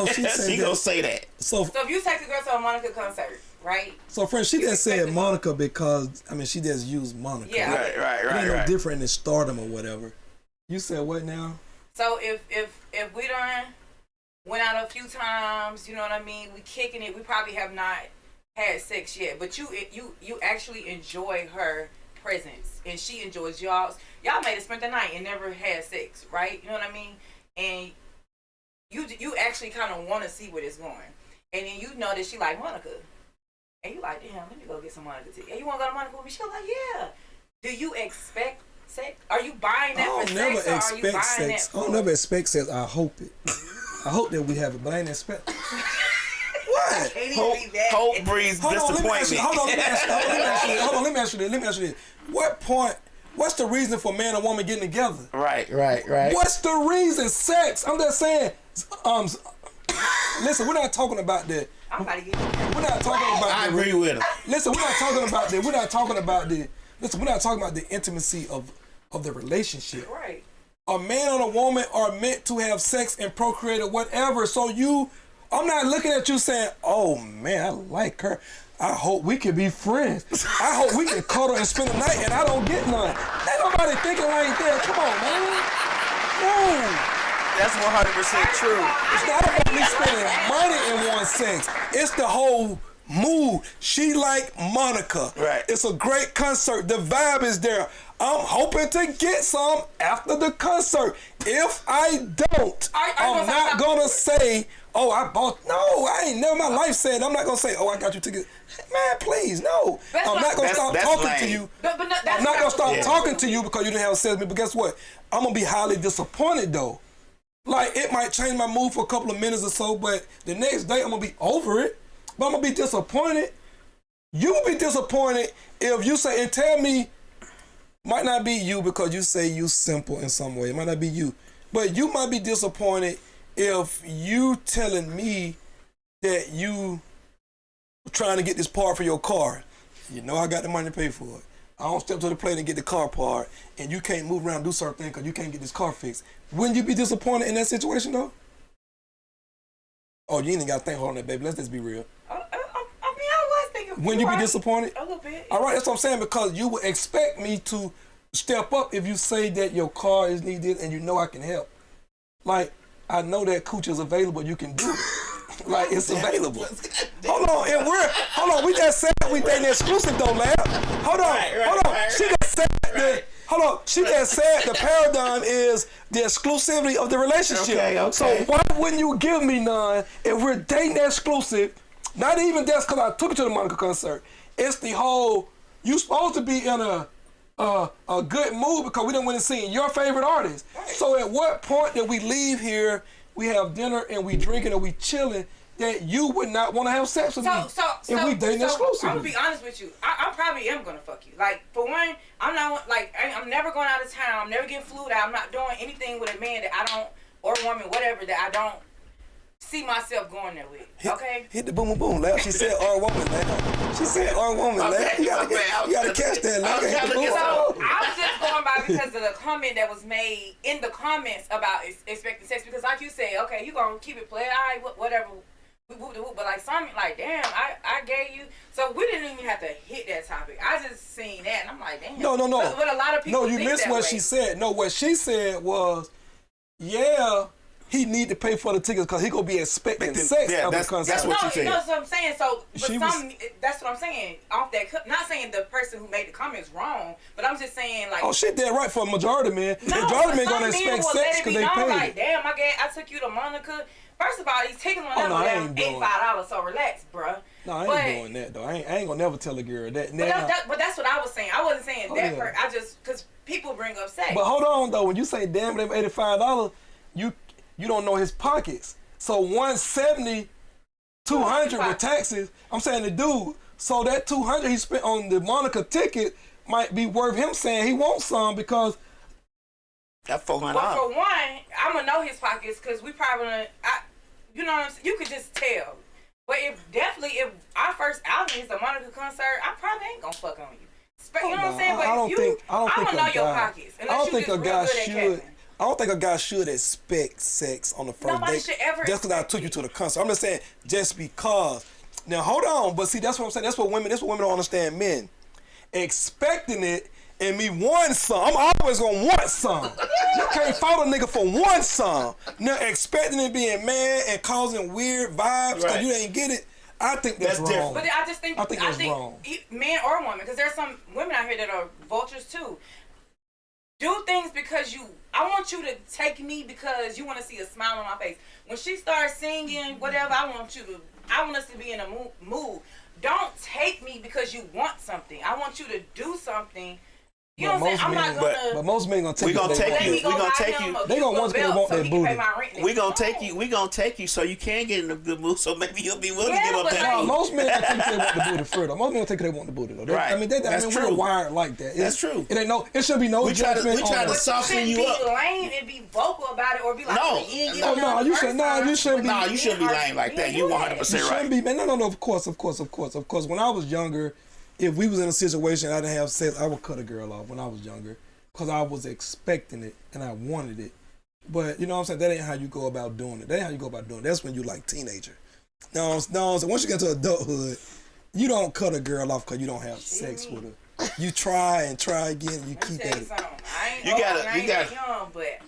she said she gonna say that. So if you take a girl to a Monica concert, right? So friend, she just said Monica because she just used Monica. Yeah. Right. It ain't no different than stardom or whatever. You said what now? So if we done went out a few times, you know what I mean, we kicking it, we probably have not had sex yet, but you actually enjoy her presence and she enjoys y'all may have spent the night and never had sex, right? You know what I mean? And you actually kind of want to see where it's going, and then you know that she like Monica, and you like, damn, let me go get some Monica tea. And you want to go to Monica with me? She like, yeah. Do you expect sex? Are you buying that for sex, or are you buying sex. that for... I don't never expect sex. I hope it. I hope that we have it, but I ain't expect. What? Hope breeds disappointment. Hold on, let me ask you this. What point? What's the reason for man and woman getting together? Right. What's the reason? Sex. I'm just saying. Listen, we're not talking about that. I'm about to get you. We're not talking about. I agree with him. Listen, we're not talking about that. We're not talking about the. Listen, we're not talking about the intimacy of the relationship. Right. A man and a woman are meant to have sex and procreate or whatever. So you I'm not looking at you saying, oh man, I like her. I hope we can be friends. I hope we can cuddle and spend the night and I don't get none. Ain't nobody thinking like that. Come on, man. No. That's 100% true. It's not about me spending money in one sex. It's the whole mood. She like Monica. Right. It's a great concert. The vibe is there. I'm hoping to get some after the concert. If I don't, I'm not gonna say, oh, I bought. No, I ain't never in my life said. I'm not gonna say, oh, I got you tickets. Man, please, no. I'm not gonna stop talking to you. I'm not gonna stop talking to you because you didn't have sex with me. But guess what? I'm gonna be highly disappointed though. Like, it might change my mood for a couple of minutes or so, but the next day I'm gonna be over it. But I'm gonna be disappointed. You will be disappointed if you say, and tell me, might not be you because you say you simple in some way. It might not be you. But you might be disappointed if you telling me that you trying to get this part for your car. You know I got the money to pay for it. I don't step to the plate and get the car part, and you can't move around and do certain things because you can't get this car fixed. Wouldn't you be disappointed in that situation, though? Oh, you ain't got to think hard on that, baby. Let's just be real. I mean, I was thinking. Wouldn't you be disappointed? A little bit. All right, that's what I'm saying, because you would expect me to step up if you say that your car is needed and you know I can help. Like, I know that cooch is available, you can do it. Like, it's available. Hold on, we just said we dating exclusive though, lab. Hold on. She just said the paradigm is the exclusivity of the relationship. Okay. So why wouldn't you give me none if we're dating exclusive? Not even just because I took you to the Monica concert. It's the whole, you supposed to be in a good mood because we done went and seen your favorite artist. Right. So at what point did we leave here, we have dinner and we drinking and we chilling, that you would not want to have sex with me if we dating exclusively? I'm gonna be honest with you. I probably am gonna fuck you. Like, for one, I'm never going out of town. I'm never getting flued out. I'm not doing anything with a man that I don't, or a woman, whatever, that I don't see myself going there with. Okay? Hit the boom boom boom, lad. She said or woman, lad. She said or woman, lad. You gotta catch that, lad. So I was just going by because of the comment that was made in the comments about expecting sex. Because like you said, okay, you gonna keep it play, all right, whatever. But like something like, damn, I gave you. So we didn't even have to hit that topic. I just seen that and I'm like, damn. No. But a lot of people you think missed that what way. she said. No, what she said was, yeah, he need to pay for the tickets because he gonna be expecting sex yeah, after the concert. That's what she said. You know what I'm saying? So, but that's what I'm saying. Off that, not saying the person who made the comments wrong, but I'm just saying like. Oh shit, that right for a majority man. No, Majority men gonna expect sex because they paid. Like, damn, I took you to Monica. First of all, these tickets on them $85, so relax, bruh. No, I ain't doing that though. I ain't gonna never tell a girl that. But that's what I was saying. I wasn't saying that. Yeah. I just because people bring up sex. But hold on though, when you say damn them $85, you don't know his pockets. So 170, 200 with taxes. I'm saying the dude. So that 200 he spent on the Monica ticket might be worth him saying he wants some because. That's $400. But for one, I'm gonna know his pockets because we probably, you know what I'm saying? You could just tell. But if our first outing is the Monica concert, I probably ain't gonna fuck on you. You know what I'm saying? But I'm gonna know your pockets. I don't think a guy should expect sex on the first Nobody date. Should ever just because I took you to the concert. I'm just saying, just because. Now hold on, but see, that's what I'm saying. That's what women don't understand. Men expecting it. And me want some. I'm always gonna want some. You can't fault a nigga for one some. Now expecting it being mad and causing weird vibes because you ain't get it. I think that's wrong. Different. But I think that's wrong. Man or woman, because there's some women out here that are vultures too. Do things because I want you to take me because you want to see a smile on my face. When she starts singing, whatever, I want us to be in a mood. Don't take me because you want something. I want you to do something. You know what I'm saying? I'm not gonna. But most men gonna take you. We gonna take you. They gonna want to want that booty. We gonna take you so you can get in a good mood. So maybe you'll be willing to give up that. No, most men think they want the booty further. Most men think they want the booty though. Right. I mean, we're wired like that. That's true. It should be no judgment. We try to soften you up. Be lame and be vocal about it, or be like, you shouldn't be. You shouldn't be lame like that. You 100% right. You shouldn't be, man. No. Of course. When I was younger. If we was in a situation I didn't have sex, I would cut a girl off when I was younger because I was expecting it and I wanted it. But you know what I'm saying? That ain't how you go about doing it. That ain't how you go about doing it. That's when you like teenager. No. So once you get to adulthood, you don't cut a girl off because you don't have sex with her. You try and try again. And you keep at it. I ain't that young, but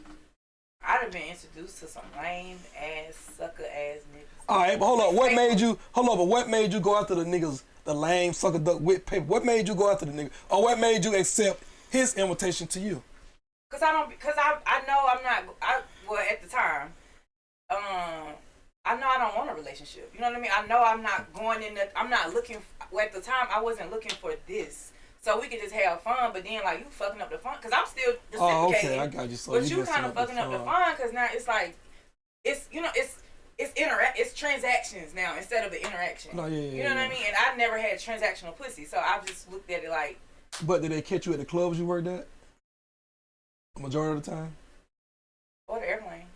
I'd have been introduced to some lame ass, sucker ass niggas. All right, but hold up. What made you? Hold up. But what made you go after the niggas? The lame sucker duck with paper. What made you go after the nigga? Or what made you accept his invitation to you? Because I know I'm not. Well, at the time, I know I don't want a relationship. You know what I mean? I know I'm not going in. I'm not looking. Well, at the time, I wasn't looking for this. So we could just have fun, but then like you fucking up the fun because I'm still reciprocating. Okay, I got you. So but you kind of fucking up the fun because now it's like, it's it's transactions now instead of an interaction. No, you know what I mean? And I never had transactional pussy, so I just looked at it like. But did they catch you at the clubs you worked at? Majority of the time. Or the airplane.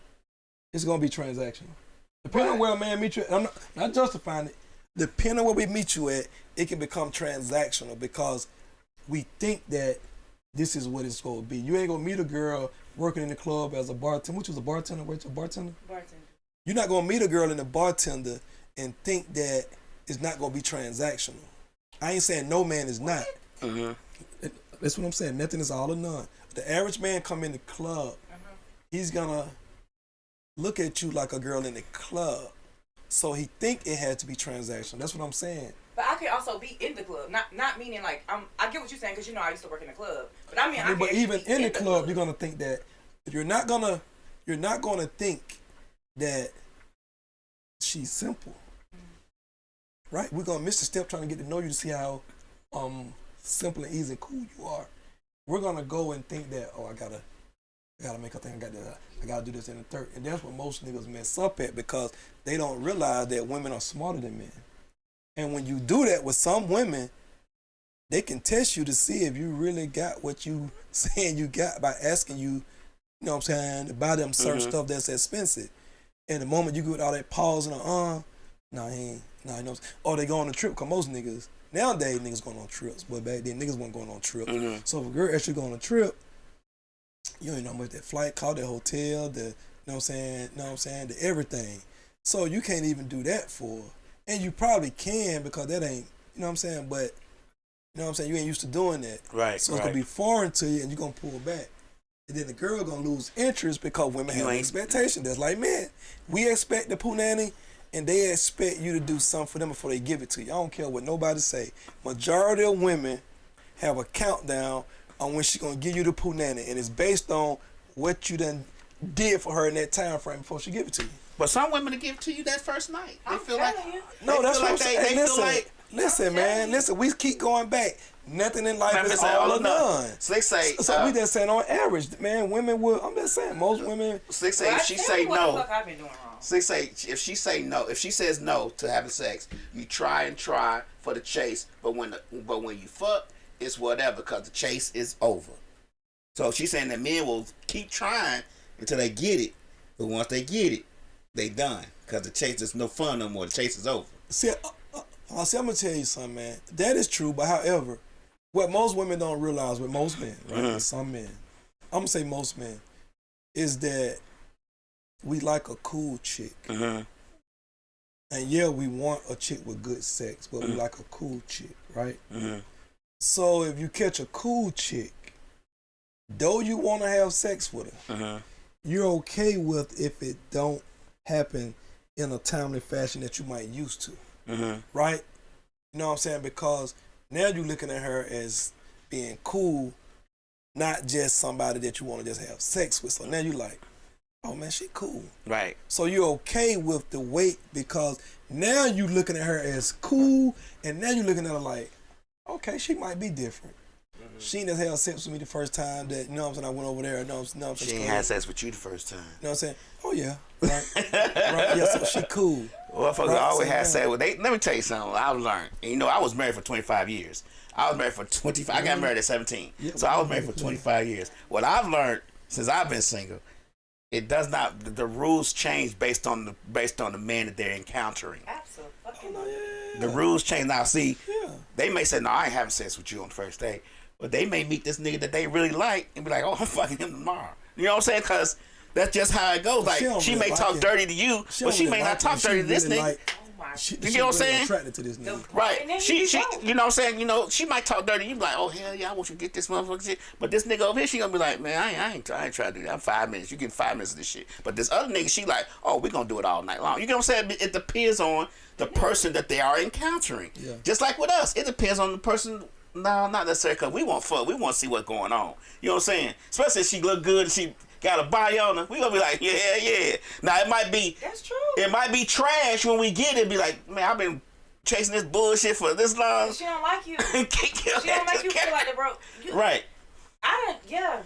It's gonna be transactional. Depending on where a man meet you, I'm not justifying it. Depending on where we meet you at, it can become transactional because we think that this is what it's supposed to be. You ain't gonna meet a girl working in the club as a bartender. Which was a bartender? Wait, a bartender? Bartender. You're not gonna meet a girl in the bartender and think that it's not gonna be transactional. I ain't saying no man is not. That's what I'm saying. Nothing is all or none. The average man come in the club, he's gonna look at you like a girl in the club. So he think it had to be transactional. That's what I'm saying. But I can also be in the club, not meaning like I get what you're saying because I used to work in the club. But I mean, but even in the club, you're gonna think that you're not gonna think that she's simple, right? We're gonna miss a step trying to get to know you to see how simple and easy and cool you are. We're gonna go and think that I gotta make her think I gotta do this in the third, and that's what most niggas mess up at because they don't realize that women are smarter than men. And when you do that with some women, they can test you to see if you really got what you saying you got by asking you, you know what I'm saying, to buy them certain stuff that's expensive. And the moment you get all that pause and you know, or they go on a trip, because most niggas, nowadays niggas going on trips, but back then niggas weren't going on trips. So if a girl actually go on a trip, you ain't know much that flight cost, that hotel, the, you know what I'm saying, the everything. So you can't even do that for her. And you probably can because that ain't, you know what I'm saying, but, you know what I'm saying, you ain't used to doing that. Right, so it's going to be foreign to you and you're going to pull back. And then the girl going to lose interest because women have an expectation. That's like, man, we expect the punani and they expect you to do something for them before they give it to you. I don't care what nobody say. Majority of women have a countdown on when she's going to give you the punani, and it's based on what you done did for her in that time frame before she give it to you. But some women will give it to you that first night. They feel like no, that's what I'm saying. Listen, man. We keep going back. Nothing in life is all or none. So they say. So we just saying on average, man, women will. I'm just saying most women. So they say if she say no. What the fuck I've been doing wrong? So they say if she say no, if she says no to having sex, you try for the chase, but when you fuck, it's whatever because the chase is over. So she's saying that men will keep trying until they get it, but once they get it, they done because the chase is no fun no more. The chase is over. See, I'm gonna tell you something, man. That is true, but however, what most women don't realize with most men, right? Some men, I'm gonna say most men, is that we like a cool chick. And yeah, we want a chick with good sex, but we like a cool chick, right? So if you catch a cool chick, though you want to have sex with her, you're okay with if it don't happen in a timely fashion that you might used to, right? You know what I'm saying? Because now you're looking at her as being cool, not just somebody that you want to just have sex with. So now you like, oh man, she cool. Right. So you're okay with the wait because now you looking at her as cool, and now you're looking at her like, okay, she might be different. She ain't just had sex with me the first time that, you know what I'm saying, I went over there. She ain't had sex with you the first time. You know what I'm saying? Oh yeah. Right. Right. Yeah, so she cool. Well, folks always had sex with let me tell you something I've learned. And, you know, I was married for 25 years. I was married for 25. I got married at 17. Yeah, so I was married for 25 years. What I've learned since I've been single, it does not, the rules change based on the man that they're encountering. Absolutely. The rules change. Now, see, they may say, no, I ain't having sex with you on the first day. But they may meet this nigga that they really like and be like, oh, I'm fucking him tomorrow. You know what I'm saying? Because that's just how it goes. Like, she may talk dirty to you, but she may not talk dirty to this nigga. my. She You know what I'm really saying? attracted to this nigga. Right. And then She, you go. you know what I'm saying? You know, she might talk dirty. You be like, oh, hell yeah, I want you to get this motherfucker shit. But this nigga over here, she gonna be like, man, I ain't trying to do that. I'm 5 minutes. You getting 5 minutes of this shit. But this other nigga, she like, oh, we gonna do it all night long. You know what I'm saying? It depends on the person that they are encountering. Yeah. Just like with us, it depends on the person. No, not necessarily, because we want fuck. We want to see what's going on. You know what I'm saying? Especially if she look good and she got a body on her. We gonna be like, yeah. Now, it might be... That's true. It might be trash when we get it. Be like, man, I've been chasing this bullshit for this long. She don't like you. She She don't make you feel like the bro. Right. I don't. Yeah.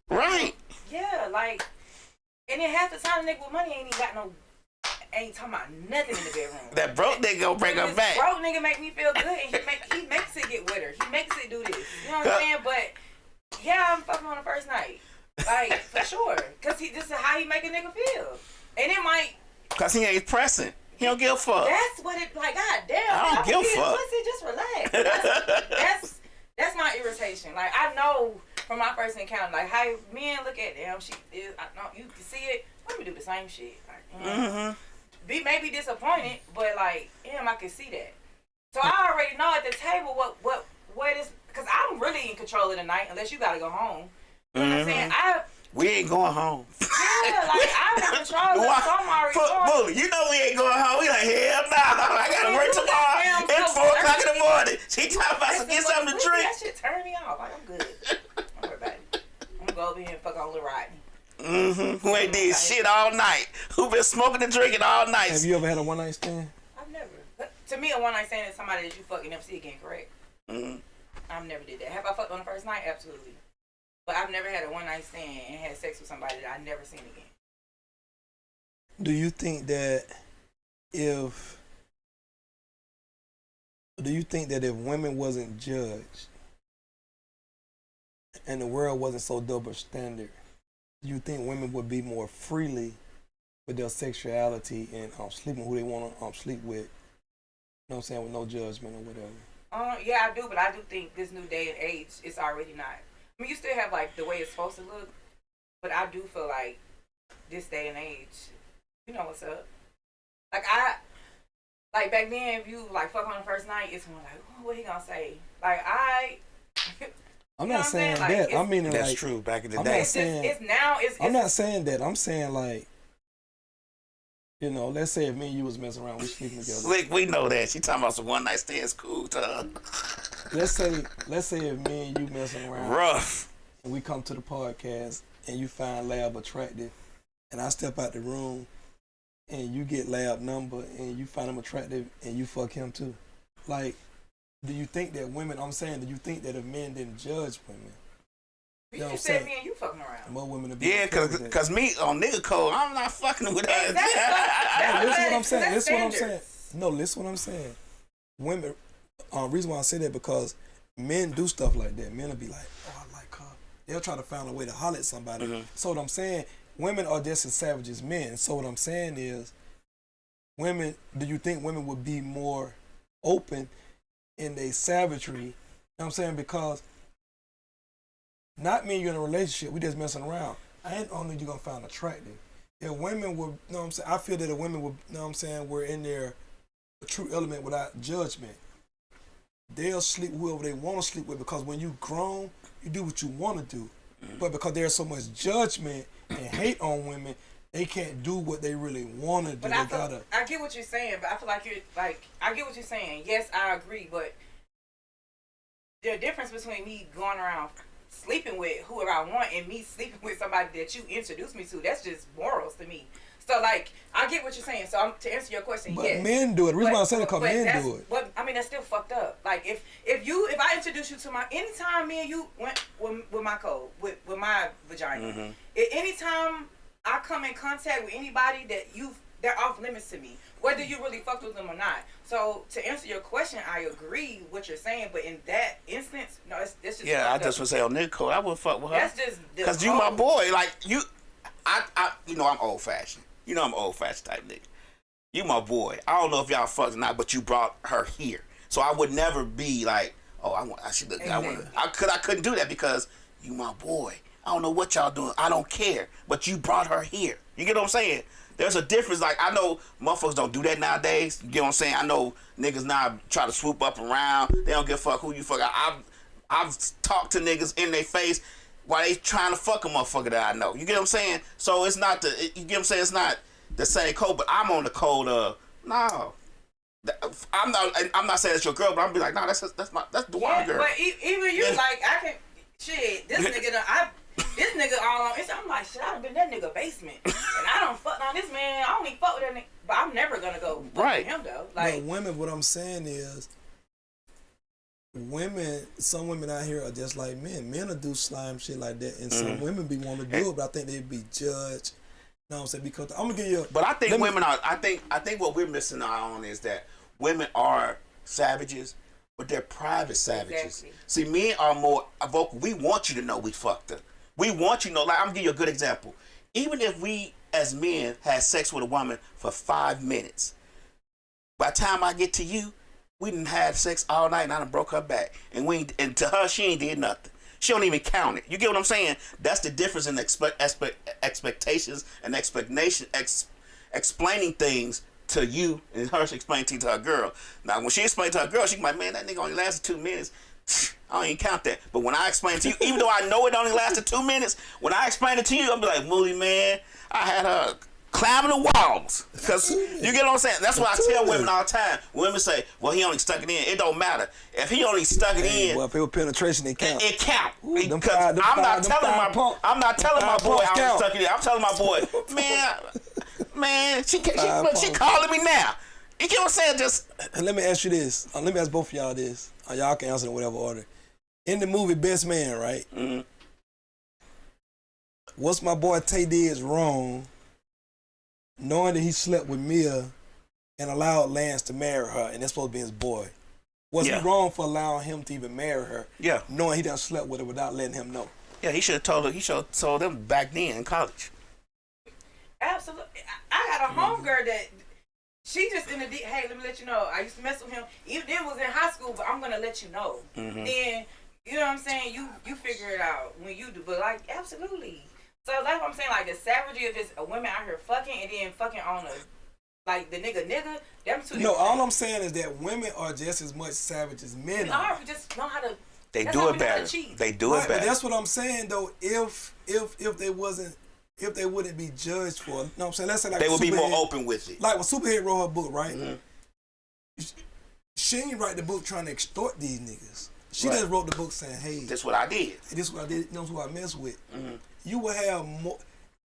Right. Yeah. Like, and then half the time, the nigga with money ain't even got no. Ain't talking about nothing in the bedroom. That broke nigga gonna bring her This back. broke nigga make me feel good, and he makes it get wetter. He makes it do this. You know what I'm saying? But yeah, I'm fucking on the first night, like for sure, cause this is how he make a nigga feel, and it might. Cause he ain't pressing. He don't give a fuck. That's what it like. God damn. I don't give a fuck. Pussy, just relax. That's my irritation. Like I know from my first encounter, like how men look at them. She is. I know you can see it. Let me do the same shit. Like, Be maybe disappointed, but like, damn, I can see that. So I already know at the table what is, because I'm really in control of the night unless you gotta go home. You know what I'm saying? We ain't going home. Yeah, like I'm in control of it, so I'm already going. Bully, you know we ain't going home. We like, hell nah, I gotta work tomorrow. It's 4 o'clock in the morning. She talking about some get something to drink. That shit turn me off. Like I'm good. Don't worry about it. I'm gonna go over here and fuck on Lil Rodney. Who ain't did shit all night? Who been smoking and drinking all night? Have you ever had a one night stand? I've never. To me, a one night stand is somebody that you fuck and never see again. Correct? I've never did that. Have I fucked on the first night? Absolutely. But I've never had a one night stand and had sex with somebody that I never seen again. Do you think that if women wasn't judged and the world wasn't so double standard, do you think women would be more freely with their sexuality and sleeping who they want to sleep with? You know what I'm saying? With no judgment or whatever. Yeah, I do, but I do think this new day and age, it's already not. I mean, you still have like the way it's supposed to look, but I do feel like this day and age, you know what's up. Like back then, if you like fuck on the first night, it's more like, oh, what he gonna say? Like I'm not saying like, that. I mean, that's like, true. Back in the I'm day, not saying. It's I'm not saying that. I'm saying like, you know, let's say if me and you was messing around, we sleeping together. Slick, we know that. She talking about some one night stands, cool to her. Let's say if me and you messing around, Rough, and we come to the podcast and you find Lab attractive, and I step out the room, and you get Lab number and you find him attractive and you fuck him too. Like, do you think that women? I'm saying, do you think that if men didn't judge women? You just said me and you fucking around. More women would be yeah, cause me on nigga code, I'm not fucking with her. Listen what I'm saying. That's Listen what I'm saying. standards. No, listen what I'm saying. Women. Reason why I say that because men do stuff like that. Men will be like, oh, I like her. They'll try to find a way to holler at somebody. So what I'm saying, women are just as savage as men. So what I'm saying is, women. Do you think women would be more open in their savagery? You know what I'm saying? Because not me and you in a relationship, we just messing around. I ain't only you gonna find attractive. If women would, you know what I'm saying? I feel that if women would, you know what I'm saying, were in their true element without judgment, they'll sleep whoever they want to sleep with, because when you grown, you do what you want to do. But because there's so much judgment and hate on women, they can't do what they really want to do. But I get what you're saying, but I feel like I get what you're saying. Yes, I agree, but the difference between me going around sleeping with whoever I want and me sleeping with somebody that you introduced me to, that's just morals to me. So like, I get what you're saying. So to answer your question, but yes. Men do it. The reason why I say that because men do it. But I mean, that's still fucked up. Like if I introduce you to anytime me and you went with my code, with my vagina, anytime I come in contact with anybody they're off limits to me, whether you really fucked with them or not. So to answer your question, I agree with what you're saying, but in that instance, no, it's just I just would say on Nick code, I wouldn't fuck with her. That's just because you my boy. Like you, I you know I'm old fashioned. You know I'm old fashioned type nigga. You my boy. I don't know if y'all fucked or not, but you brought her here, so I would never be like, oh, I should look. I couldn't do that because you my boy. I don't know what y'all doing. I don't care. But you brought her here. You get what I'm saying? There's a difference. Like, I know motherfuckers don't do that nowadays. You get what I'm saying? I know niggas now try to swoop up around. They don't give a fuck who you fuck. I've talked to niggas in their face while they trying to fuck a motherfucker that I know. You get what I'm saying? So it's not you get what I'm saying? It's not the same code, but I'm on the code of, no. I'm not saying it's your girl, but I'm be like, nah, that's Dwan girl. But even you, like, I can, shit, this nigga all on, I'm like, shit, I done been in that nigga basement. And I don't fuck on this man. I don't even fuck with that nigga. But I'm never gonna go fuck with him, though. Like, but women, what I'm saying is, some women out here are just like men. Men will do slime shit like that. And some women be wanting to do it, but I think they'd be judged. You know what I'm saying? Because I'm gonna give you But I think women are, I think what we're missing out on is that women are savages, but they're private savages. Exactly. See, men are more vocal. We want you to know we fucked her. We want you to know, like, I'm gonna give you a good example. Even if we, as men, had sex with a woman for 5 minutes, by the time I get to you, we done had sex all night and I done broke her back. And to her, she ain't did nothing. She don't even count it. You get what I'm saying? That's the difference in expectations and explaining things to you and her explaining things to her girl. Now, when she explained to her girl, she like, man, that nigga only lasted 2 minutes. I don't even count that. But when I explain to you, even though I know it only lasted 2 minutes, when I explain it to you, I'm be like, Moody, man, I had her climbing the walls. Because you get what I'm saying? That's what I tell women all the time. Women say, well, he only stuck it in. It don't matter. If he only stuck it in. Well, if it was penetration, it count. It count. Because I'm not telling my boy I only stuck it in. I'm telling my boy, man, she calling me now. You get what I'm saying? Just let me ask you this. Let me ask both of y'all this. Y'all can answer in whatever order. In the movie Best Man, right? Mm-hmm. What's my boy Tay did wrong, knowing that he slept with Mia and allowed Lance to marry her, and that's supposed to be his boy. Was he wrong for allowing him to even marry her? Yeah. Knowing he done slept with her without letting him know. Yeah, he should have told her. He should have told them back then in college. absolutely. I got a homegirl that she just in the hey, let me let you know. I used to mess with him. Even then was in high school, but I'm gonna let you know. Mm-hmm. Then you know what I'm saying. You figure it out when you do. But like absolutely. So that's what I'm saying. Like the savagery of just a women out here fucking and then fucking on a like the nigga. Them two. No, all I'm saying is that women are just as much savage as men are. We just know how to. They do it better. They do it better. But that's what I'm saying though. If they wasn't. If they wouldn't be judged for, you know what I'm saying? Let's say like they would be more open with it. Like when Superhead wrote her book, right? Mm-hmm. She ain't write the book trying to extort these niggas. She just wrote the book saying, "Hey, that's what I did. This is what I did. You know who I mess with. Mm-hmm. You will have more.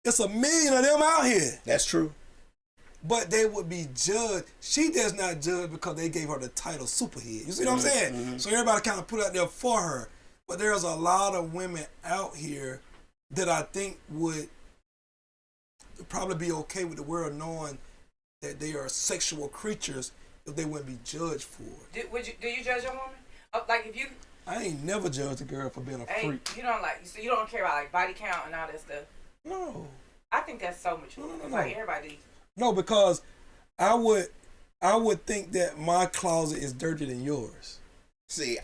It's 1 million of them out here. That's true. But they would be judged. She does not judge because they gave her the title Superhead. You see what I'm saying? Mm-hmm. So everybody kind of put out there for her. But there's a lot of women out here that I think would probably be okay with the world knowing that they are sexual creatures if they wouldn't be judged for it. Do you judge a woman? Like if you... I ain't never judged a girl for being a freak. You don't like... So you don't care about like body count and all that stuff? No. I think that's so mature. No. Like everybody... No, because I would think that my closet is dirtier than yours. See,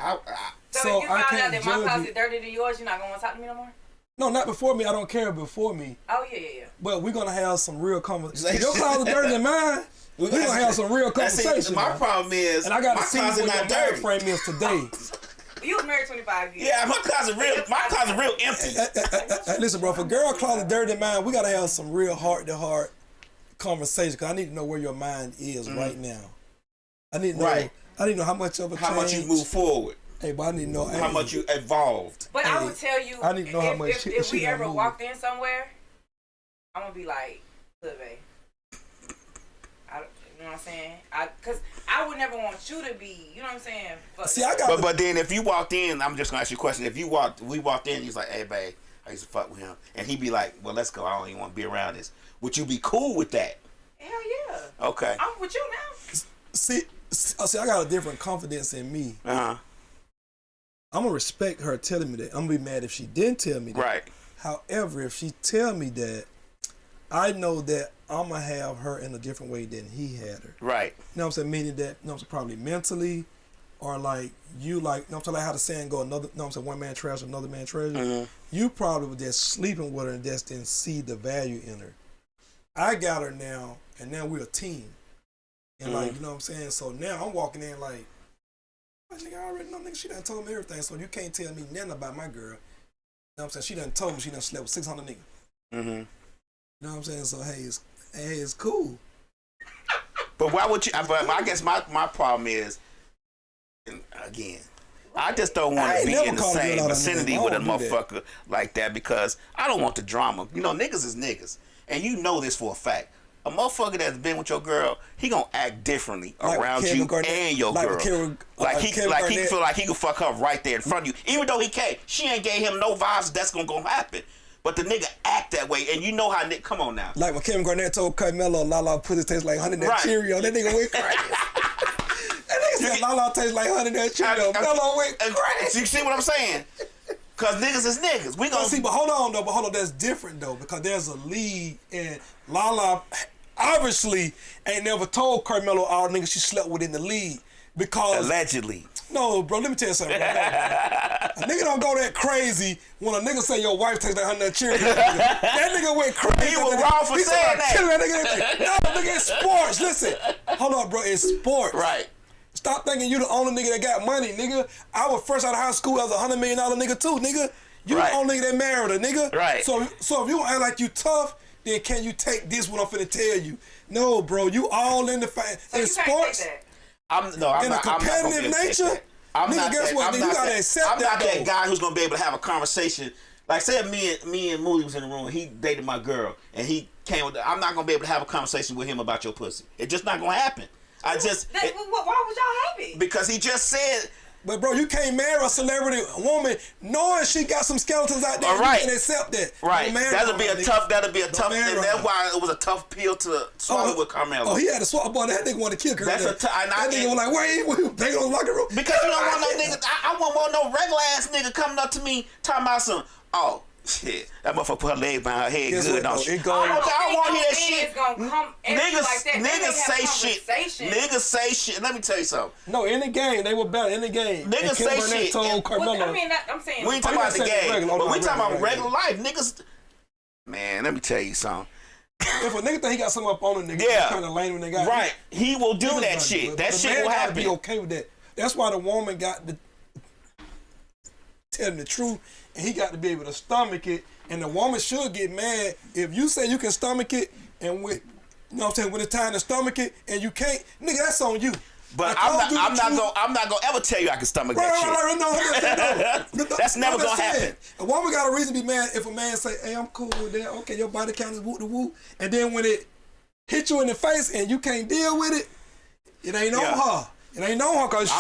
So if you found out that my closet is dirtier than yours, you're not going to talk to me no more? No, not before me. I don't care before me. Oh, yeah. But we're going to have some real conversation. Your closet dirtier than mine, we're going to have some real conversation. My problem is, and I got to see what your marriage frame is today. You was married 25 years. Yeah, my closet real empty. Listen, bro, if a girl closet dirtier than mine, we got to have some real heart-to-heart conversation because I need to know where your mind is right now. I need to know. Right. I need to know how much of a how much you move forward. Hey, but I need to know how much you evolved. But I would tell you, I need to know how much if we ever walked in somewhere, I'm gonna be like, look, babe. You know what I'm saying? Because I would never want you to be. You know what I'm saying? See, I got. But then if you walked in, I'm just gonna ask you a question. If we walked in, he's like, hey, babe, I used to fuck with him, and he'd be like, well, let's go. I don't even want to be around this. Would you be cool with that? Hell yeah. Okay. I'm with you now. See, I got a different confidence in me. I'm gonna respect her telling me that. I'm gonna be mad if she didn't tell me that. Right. However, if she tell me that, I know that I'm gonna have her in a different way than he had her. Right. You know what I'm saying? Meaning that, probably mentally, or like you like, you know what I'm saying, like how the saying go, another, you know what I'm saying, one man trash, another man treasure. You probably were just sleeping with her and just didn't see the value in her. I got her now, and now we're a team. And like, you know what I'm saying? So now I'm walking in like nigga, I already know, nigga, she done told me everything, so you can't tell me nothing about my girl. You know what I'm saying? She done told me she done slept with 600 niggas. You know what I'm saying? So, hey, it's cool. But why would you, but I guess my problem is, and again, I just don't want to be in the same vicinity with a motherfucker like that because I don't want the drama. You know, niggas is niggas. And you know this for a fact. A motherfucker that's been with your girl, he gonna act differently around you and your girl. He feel like he can fuck her right there in front of you. Even though he can't. She ain't gave him no vibes that's gonna happen. But the nigga act that way, and you know how nigga, come on now. Like when Kevin Garnett told Carmelo, Lala pussy tastes like honey nut Cheerio. That nigga went crazy. That nigga said Lala tastes like honey nut Cheerio. Melo went crazy. You see what I'm saying? Cause niggas is niggas. We gonna see, but hold on, that's different though, because there's a lead, and Lala obviously ain't never told Carmelo all the niggas she slept with in the league. Because allegedly. No, bro, let me tell you something. A nigga don't go that crazy when a nigga say your wife tastes like honey nut Cheerio. That nigga went crazy. He was wrong for saying that. No, nigga, it's sports. Listen, hold on, bro, it's sports. Right. Stop thinking you the only nigga that got money, nigga. I was first out of high school as $100 million nigga too, nigga. You the only nigga that married her, nigga. Right. So if you act like you tough, then can you take this what I'm finna tell you? No, bro, you all in the fight. In sports, I'm not competitive nature. I'm not that guy who's gonna be able to have a conversation. Like, say me and Moody was in the room, he dated my girl, and he came with. I'm not gonna be able to have a conversation with him about your pussy. It's just not gonna happen. Why would y'all have it? Because he just said. But bro, you can't marry a celebrity woman knowing she got some skeletons out there. Right. You can't accept that. Right. That'll be a tough. And that's why it was a tough pill to swallow with Carmelo. Oh, he had to swallow. Boy, that nigga wanted to kill Carmelo. That nigga was like, wait, they don't lock it room. Because you don't want no nigga. I won't want no regular ass nigga coming up to me talking about some. Oh. Shit, that motherfucker put her leg behind her head. Good, don't she? I don't want to hear that shit. Niggas say shit. Niggas say shit. Let me tell you something. No, in the game, they were better. In the game, niggas say shit. Told Carmelo. I mean, I'm saying we ain't talking about the game, but we talking about regular life. Niggas, man, let me tell you something. If a nigga think he got something up on a nigga, kind of lame when they got right, he will do that shit. That shit will happen. Be okay with that. That's why the woman got to tell him the truth. And he got to be able to stomach it. And the woman should get mad if you say you can stomach it, and with, you know what I'm saying, when it's time to stomach it and you can't, nigga, that's on you. But I'm not gonna ever tell you I can stomach that shit. No, that's never gonna happen. A woman got a reason to be mad if a man say, "Hey, I'm cool with that. Okay, your body count is whoop to whoop," and then when it hit you in the face and you can't deal with it, it ain't on her. It ain't on her because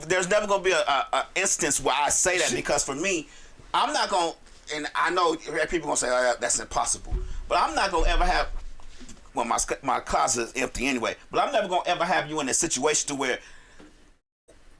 there's never gonna be a instance where I say that because for me. I'm not going to, and I know people going to say, oh, that's impossible. But I'm not going to ever have, well, my closet is empty anyway, but I'm never going to ever have you in a situation to where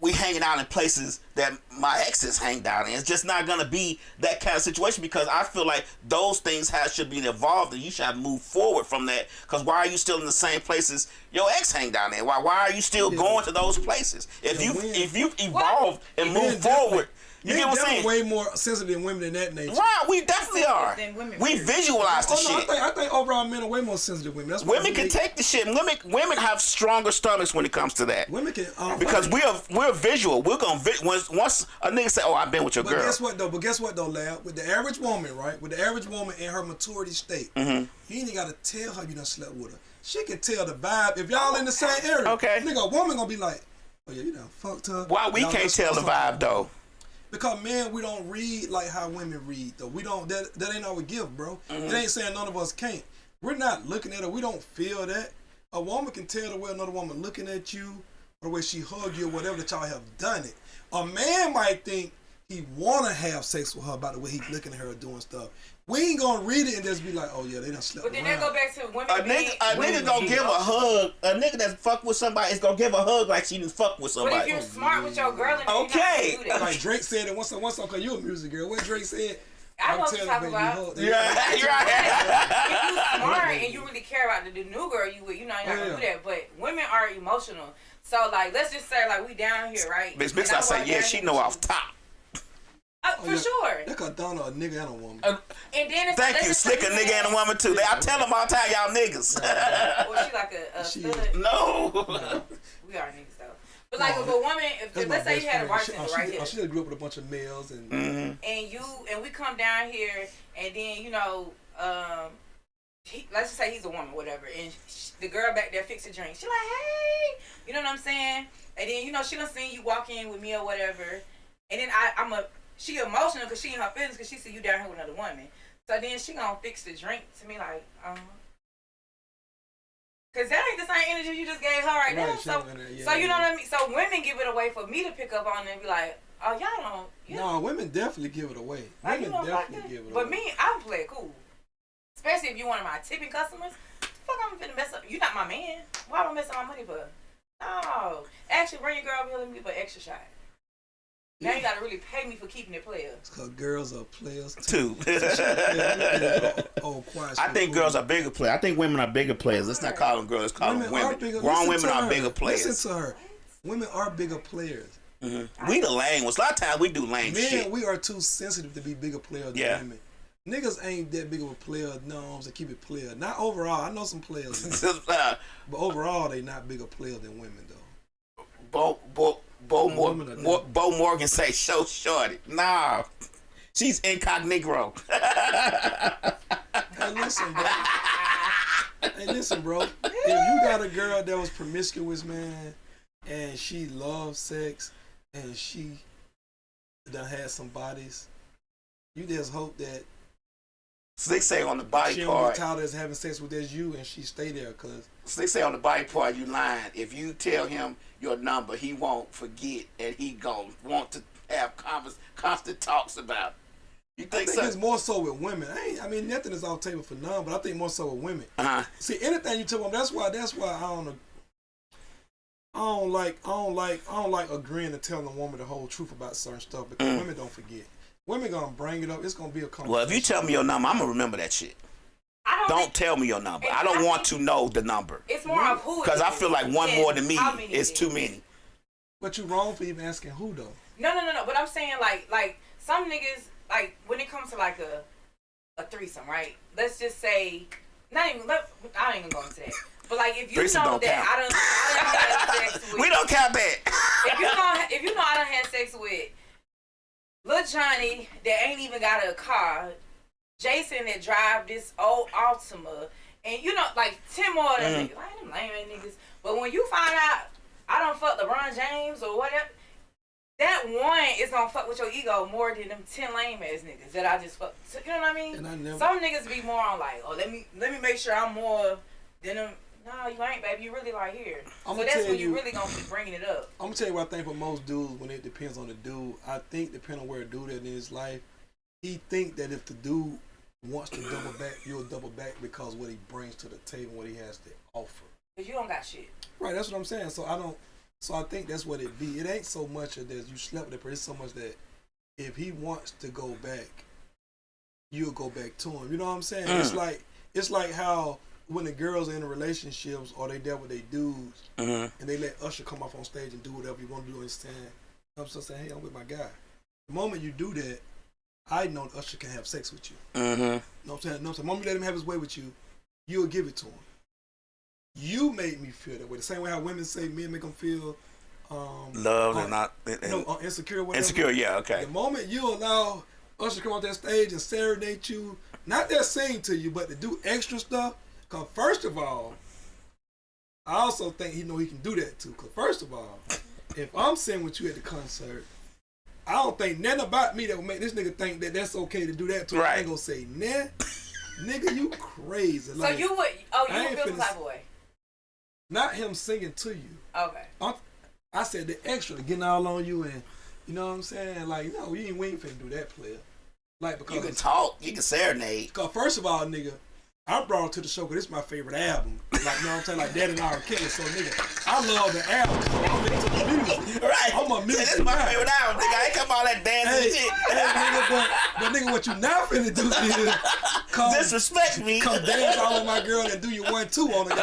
we hanging out in places that my exes hang out in. It's just not going to be that kind of situation because I feel like those things should be involved and you should have moved forward from that because why are you still in the same places your ex hang down there? Why are you still going to those places? If you've evolved and moved forward, you get what I'm saying? Way more sensitive than women in that nature. Right, we definitely are. We visualize the shit. I think overall men are way more sensitive than women. That's women can take the shit. Women have stronger stomachs when it comes to that. Women can because we're visual. We're gonna once a nigga say, "Oh, I've been with your girl." But guess what though, Lab? With the average woman, right? With the average woman in her maturity state, you ain't got to tell her you done slept with her. She can tell the vibe if y'all in the same area. Okay. Nigga, a woman gonna be like, "Oh yeah, you done fucked her." Why we can't tell the vibe though? Because men, we don't read like how women read though. We don't. That ain't our gift, bro. It ain't saying none of us can't. We're not looking at her. We don't feel that. A woman can tell the way another woman looking at you, or the way she hug you, or whatever that y'all have done it. A man might think he wanna have sex with her by the way he's looking at her doing stuff. We ain't gonna read it and just be like, oh yeah, they done slept But then they go back to women. A nigga gonna give a hug. A nigga that fuck with somebody is gonna give a hug like she didn't fuck with somebody. But if you're smart with your girl, and okay. Like Drake said it once, cause you a music girl. What Drake said? I know what you're talking about. Yeah, you're right. If you smart and you really care about the new girl you with, you know you're not gonna do that. But women are emotional. So like, let's just say like we down here, right? Bitch, I say yeah, she know off top. For sure. That got down to a nigga and a woman. And then it's Thank you, slick a nigga and a woman too. I tell them all the time, y'all niggas. Well, she like a stud. No. We are niggas though. But like if a woman, if let's say you had a bartender right here, she just grew up with a bunch of males and and we come down here and then you know, let's just say he's a woman, whatever, and the girl back there fix a drink. She like, hey, you know what I'm saying? And then you know she done seen you walk in with me or whatever, and then she emotional because she in her feelings because she see you down here with another woman. So then she gonna fix the drink to me like, cause that ain't the same energy you just gave her right now. So you know what I mean? So women give it away for me to pick up on it and be like, oh, y'all don't. No, women definitely give it away. Women definitely give it away. But me, I play it cool. Especially if you're one of my tipping customers. The fuck I'm finna mess up? You're not my man. Why am I messing my money for? No. Actually, bring your girl up here and give me an extra shot. Now you gotta really pay me for keeping it players. Because girls are players too. I think girls are bigger players. I think women are bigger players. Let's not call them girls. Let's call them women. Grown women are bigger players. Listen to her. Women are bigger players. Mm-hmm. We the lame ones. A lot of times we do lame shit. Men, we are too sensitive to be bigger players than women. Niggas ain't that big of a player, no, to keep it player. Not overall. I know some players. But overall, they not bigger players than women, though. Bo Morgan say, show shorty. Nah. She's incognito. Hey, listen, bro. If you got a girl that was promiscuous, man, and she loves sex, and she done had some bodies, you just hope that so they say on the body she part, don't be tired of having sex with you, and she stay there, cause. So they say on the body part, you lying. If you tell him your number, he won't forget, and he gonna want to have constant talks about it. You think I think it's more so with women. I mean, nothing is off the table for none, but I think more so with women. See, anything you tell them, that's why I don't like agreeing to telling a woman the whole truth about certain stuff because women don't forget. Women gonna bring it up. It's gonna be a conversation. Well, if you tell me your number, I'm gonna remember that shit. Don't tell me your number. I don't want to know the number. It's more of who. Because I feel like one more than me is too many. But you wrong for even asking who though. No. But I'm saying like some niggas, like when it comes to like a threesome, right? Let's just say I ain't gonna go into that. But like if you threesome know that I done had sex with, we don't count that. if you know I done had sex with Lil Johnny that ain't even got a car, Jason that drive this old Altima, and you know like 10 more of them niggas. I ain't them lame niggas. But when you find out I don't fuck LeBron James or whatever, that one is gonna fuck with your ego more than them 10 lame ass niggas that I just fuck. You know what I mean? Some niggas be more on like, oh let me make sure I'm more than them. No, you ain't, baby. You really like here. So that's when you really gonna be bringing it up. I'm gonna tell you what I think for most dudes when it depends on the dude. I think depending on where a dude is in his life, he think that if the dude wants to double back, you'll double back because what he brings to the table, what he has to offer. Cause you don't got shit. Right, that's what I'm saying. So I think that's what it be. It ain't so much that you slept with that person. It's so much that if he wants to go back, you'll go back to him. You know what I'm saying? It's like how when the girls are in relationships or they deal with their dudes and they let Usher come off on stage and do whatever you want to do and stand. I'm just saying, hey, I'm with my guy. The moment you do that, I know Usher can have sex with you. You know what I'm saying? The moment you let him have his way with you, you'll give it to him. You made me feel that way. The same way how women say men make them feel loved and not insecure. Whatever. Insecure, yeah, okay. The moment you allow Usher to come on that stage and serenade you, not that sing to you, but to do extra stuff. Because first of all, I also think he can do that too. Because first of all, if I'm sitting with you at the concert, I don't think nothing about me that would make this nigga think that that's okay to do that to him. I ain't gonna say, nah, nigga, you crazy. So you would feel some type of way? Not him singing to you. Okay. I said the extra, getting all on you and, you know what I'm saying? Like, no, we ain't finna do that, player. Like, because you can talk, you can serenade. Because first of all, nigga, I brought it to the show because it's my favorite album. Like, you know what I'm saying? Like, Daddy and R. Kelly. So, nigga, I love the album. So I'm into the music. Right. I'm a music That's my guy. favorite album, nigga. I ain't come all that dancing and shit. Nigga, but nigga, what you not finna do is come Disrespect me. Come dance all on my girl and do your 1-2 on the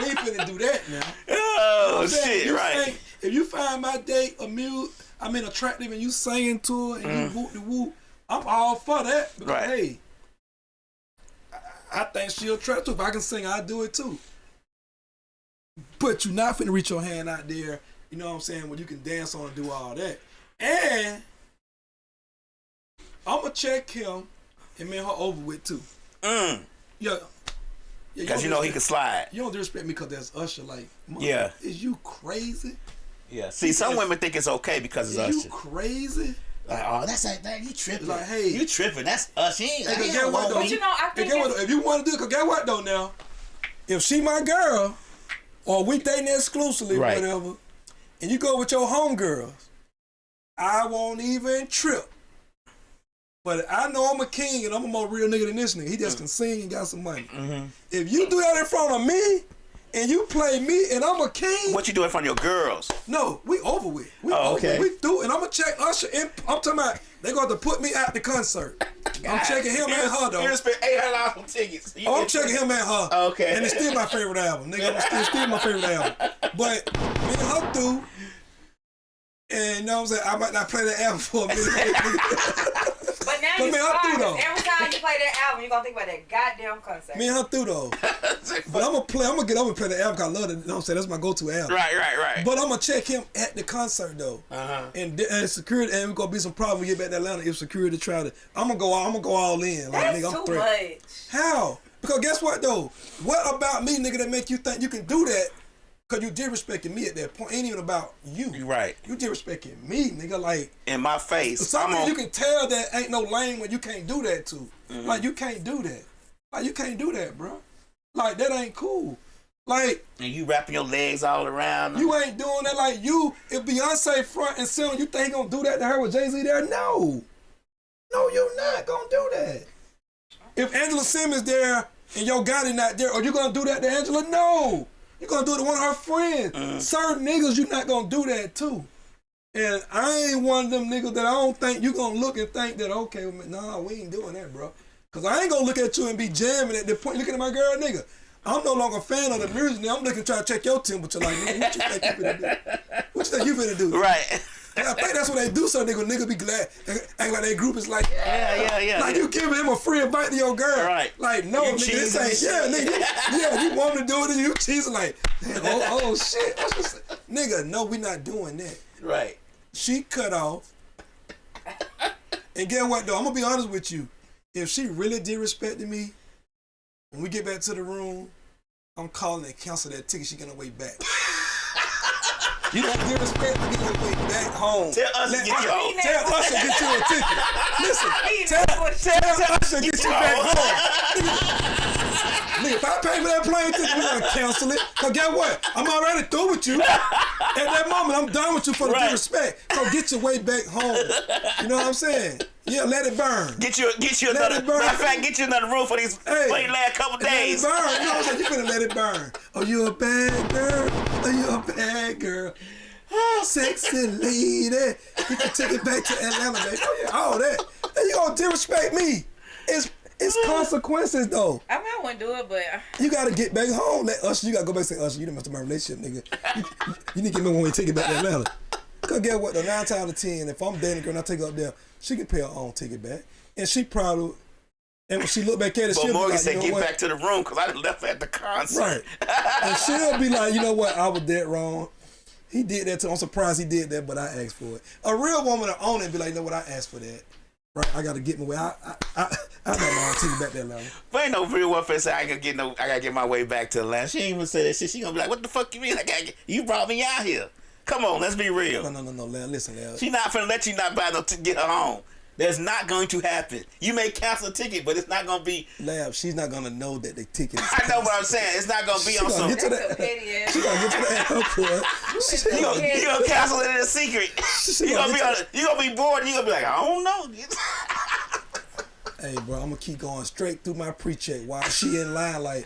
We ain't finna do that now. Oh, You know what I'm saying? shit, right. If you find my date attractive and you singing to her and you whoop the whoop, I'm all for that. Because, Right. hey, I think she'll attract too. If I can sing, I'll do it too. But you're not finna reach your hand out there, you know what I'm saying, when you can dance on and do all that. And I'ma check him and me and her over with too. Yeah. Because you know he can slide. You don't disrespect me because that's Usher. Like, Yeah. Is you crazy? Yeah. See, some women think it's okay because it's Is Usher. you crazy? Like, oh, that's like that. You tripping? Like, hey, you tripping? That's Usher. He ain't, Hey, he get don't what want though? me. But you know, I think if you want to do it, cause get what though now? If she my girl, or we dating exclusively, Right. whatever, and you go with your homegirls, I won't even trip. But I know I'm a king and I'm a more real nigga than this nigga. He just can sing and got some money. If you do that in front of me, and you play me and I'm a king. What you doing in front of your girls? No, we over with. We Oh, over okay. with. We through, and I'm gonna check Usher in. I'm talking about they going to put me at the concert. I'm checking him and her though. You spent $800 on tickets. I'm checking him and her. Okay. And it's still my favorite album, nigga. It's still my favorite album. But me and her through, and you know what I'm saying, I might not play that album for a minute. But now But you man, I'm smart, through, 'cause though. every time you play that album, you're gonna think about that goddamn concert. Me and her through though. But I'm gonna get over and play the album 'cause I love it. You know what I'm saying? That's my go-to album. Right. But I'm gonna check him at the concert though. And security, and we're gonna be some problem when we get back to Atlanta if security try to. I'm gonna go all in. Like, That's nigga, I'm too threatened. much. How? Because guess what though? What about me, nigga, that make you think you can do that? Cause you disrespecting me at that point. Ain't even about you. You right. You disrespecting me, nigga. Like In my face. something you can tell that ain't no lane when you can't do that to. Like you can't do that. Like you can't do that, bro. Like that ain't cool. Like And you wrapping your legs all around them. you ain't doing that. Like you, if Beyonce front and center, you think he gonna do that to her with Jay-Z there? No, you're not gonna do that. If Angela Simmons there and Yo Gotti not there, are you gonna do that to Angela? No. You're gonna do it to one of her friends. Certain niggas, you're not gonna do that too. And I ain't one of them niggas that I don't think you gonna look and think that, okay, nah, we ain't doing that, bro. Cause I ain't gonna look at you and be jamming at the point, looking at my girl, nigga. I'm no longer a fan of the music. Now I'm looking to try to check your temperature. Like, nigga, what you think you finna do? What you think you finna do? Right. I think that's what they do, so nigga be glad. Act like their group is like, Yeah. like you giving him a free invite to your girl. Right. Like, no, You nigga, this cheesing ain't, and nigga, you want to do it and you cheesing like, oh shit. Nigga, no, we not doing that. Right. She cut off. And get what though, I'm gonna be honest with you. If she really disrespected me, when we get back to the room, I'm calling and cancel that ticket. She gonna wait back. You don't disrespect me, get your way back home. Tell us to get you home. Tell Usher get you a ticket. Listen, tell Usher get you back home. Nigga, if I pay for that plane ticket, we gonna cancel it. Cause guess what? I'm already through with you. At that moment, I'm done with you for the disrespect. So get your way back home. You know what I'm saying? Yeah, let it burn. Get you Let another. it burn. Matter of fact, get you another room for these last couple days. Let it burn. You know what I'm saying? You finna let it burn. Oh, you a bad girl. Oh, you a bad girl. Sexy lady. Get your ticket back to Atlanta, baby. Oh, yeah, all that. And you gonna disrespect me. It's consequences, though. I mean, I wouldn't do it, but You gotta get back home. Let Usher, you gotta go back and say, Usher, you done messed up my relationship, nigga. You need to give me one way ticket back to Atlanta. Cause get what, though, 9 times out of 10, if I'm dating a girl and I take her up there, she can pay her own ticket back. And she probably, and when she look back at it, But she'll Morgan be like, said, you know get what? back to the room because I done left at the concert. Right. And she'll be like, you know what, I was dead wrong. He did that too. I'm surprised he did that, but I asked for it. A real woman will own it and be like, you know what, I asked for that. Right, I gotta get my way. I know my ticket back there, Atlanta. But ain't no real one finna say I gotta get my way back to Atlanta. She ain't even say that shit. She gonna be like, what the fuck you mean? You brought me out here. Come on, let's be real. No, Lab, listen, Lab. She not finna let you not buy no to get her home. That's not going to happen. You may cancel a ticket, but it's not gonna be. Lab, she's not gonna know that the ticket is I know what I'm saying. It's not gonna be on some. Get to that's that. so petty ass. She gonna get to the airport. You gonna cancel it in a secret. You gonna be bored and you gonna be like, I don't know. Hey, bro, I'm gonna keep going straight through my pre-check while she in line. Like,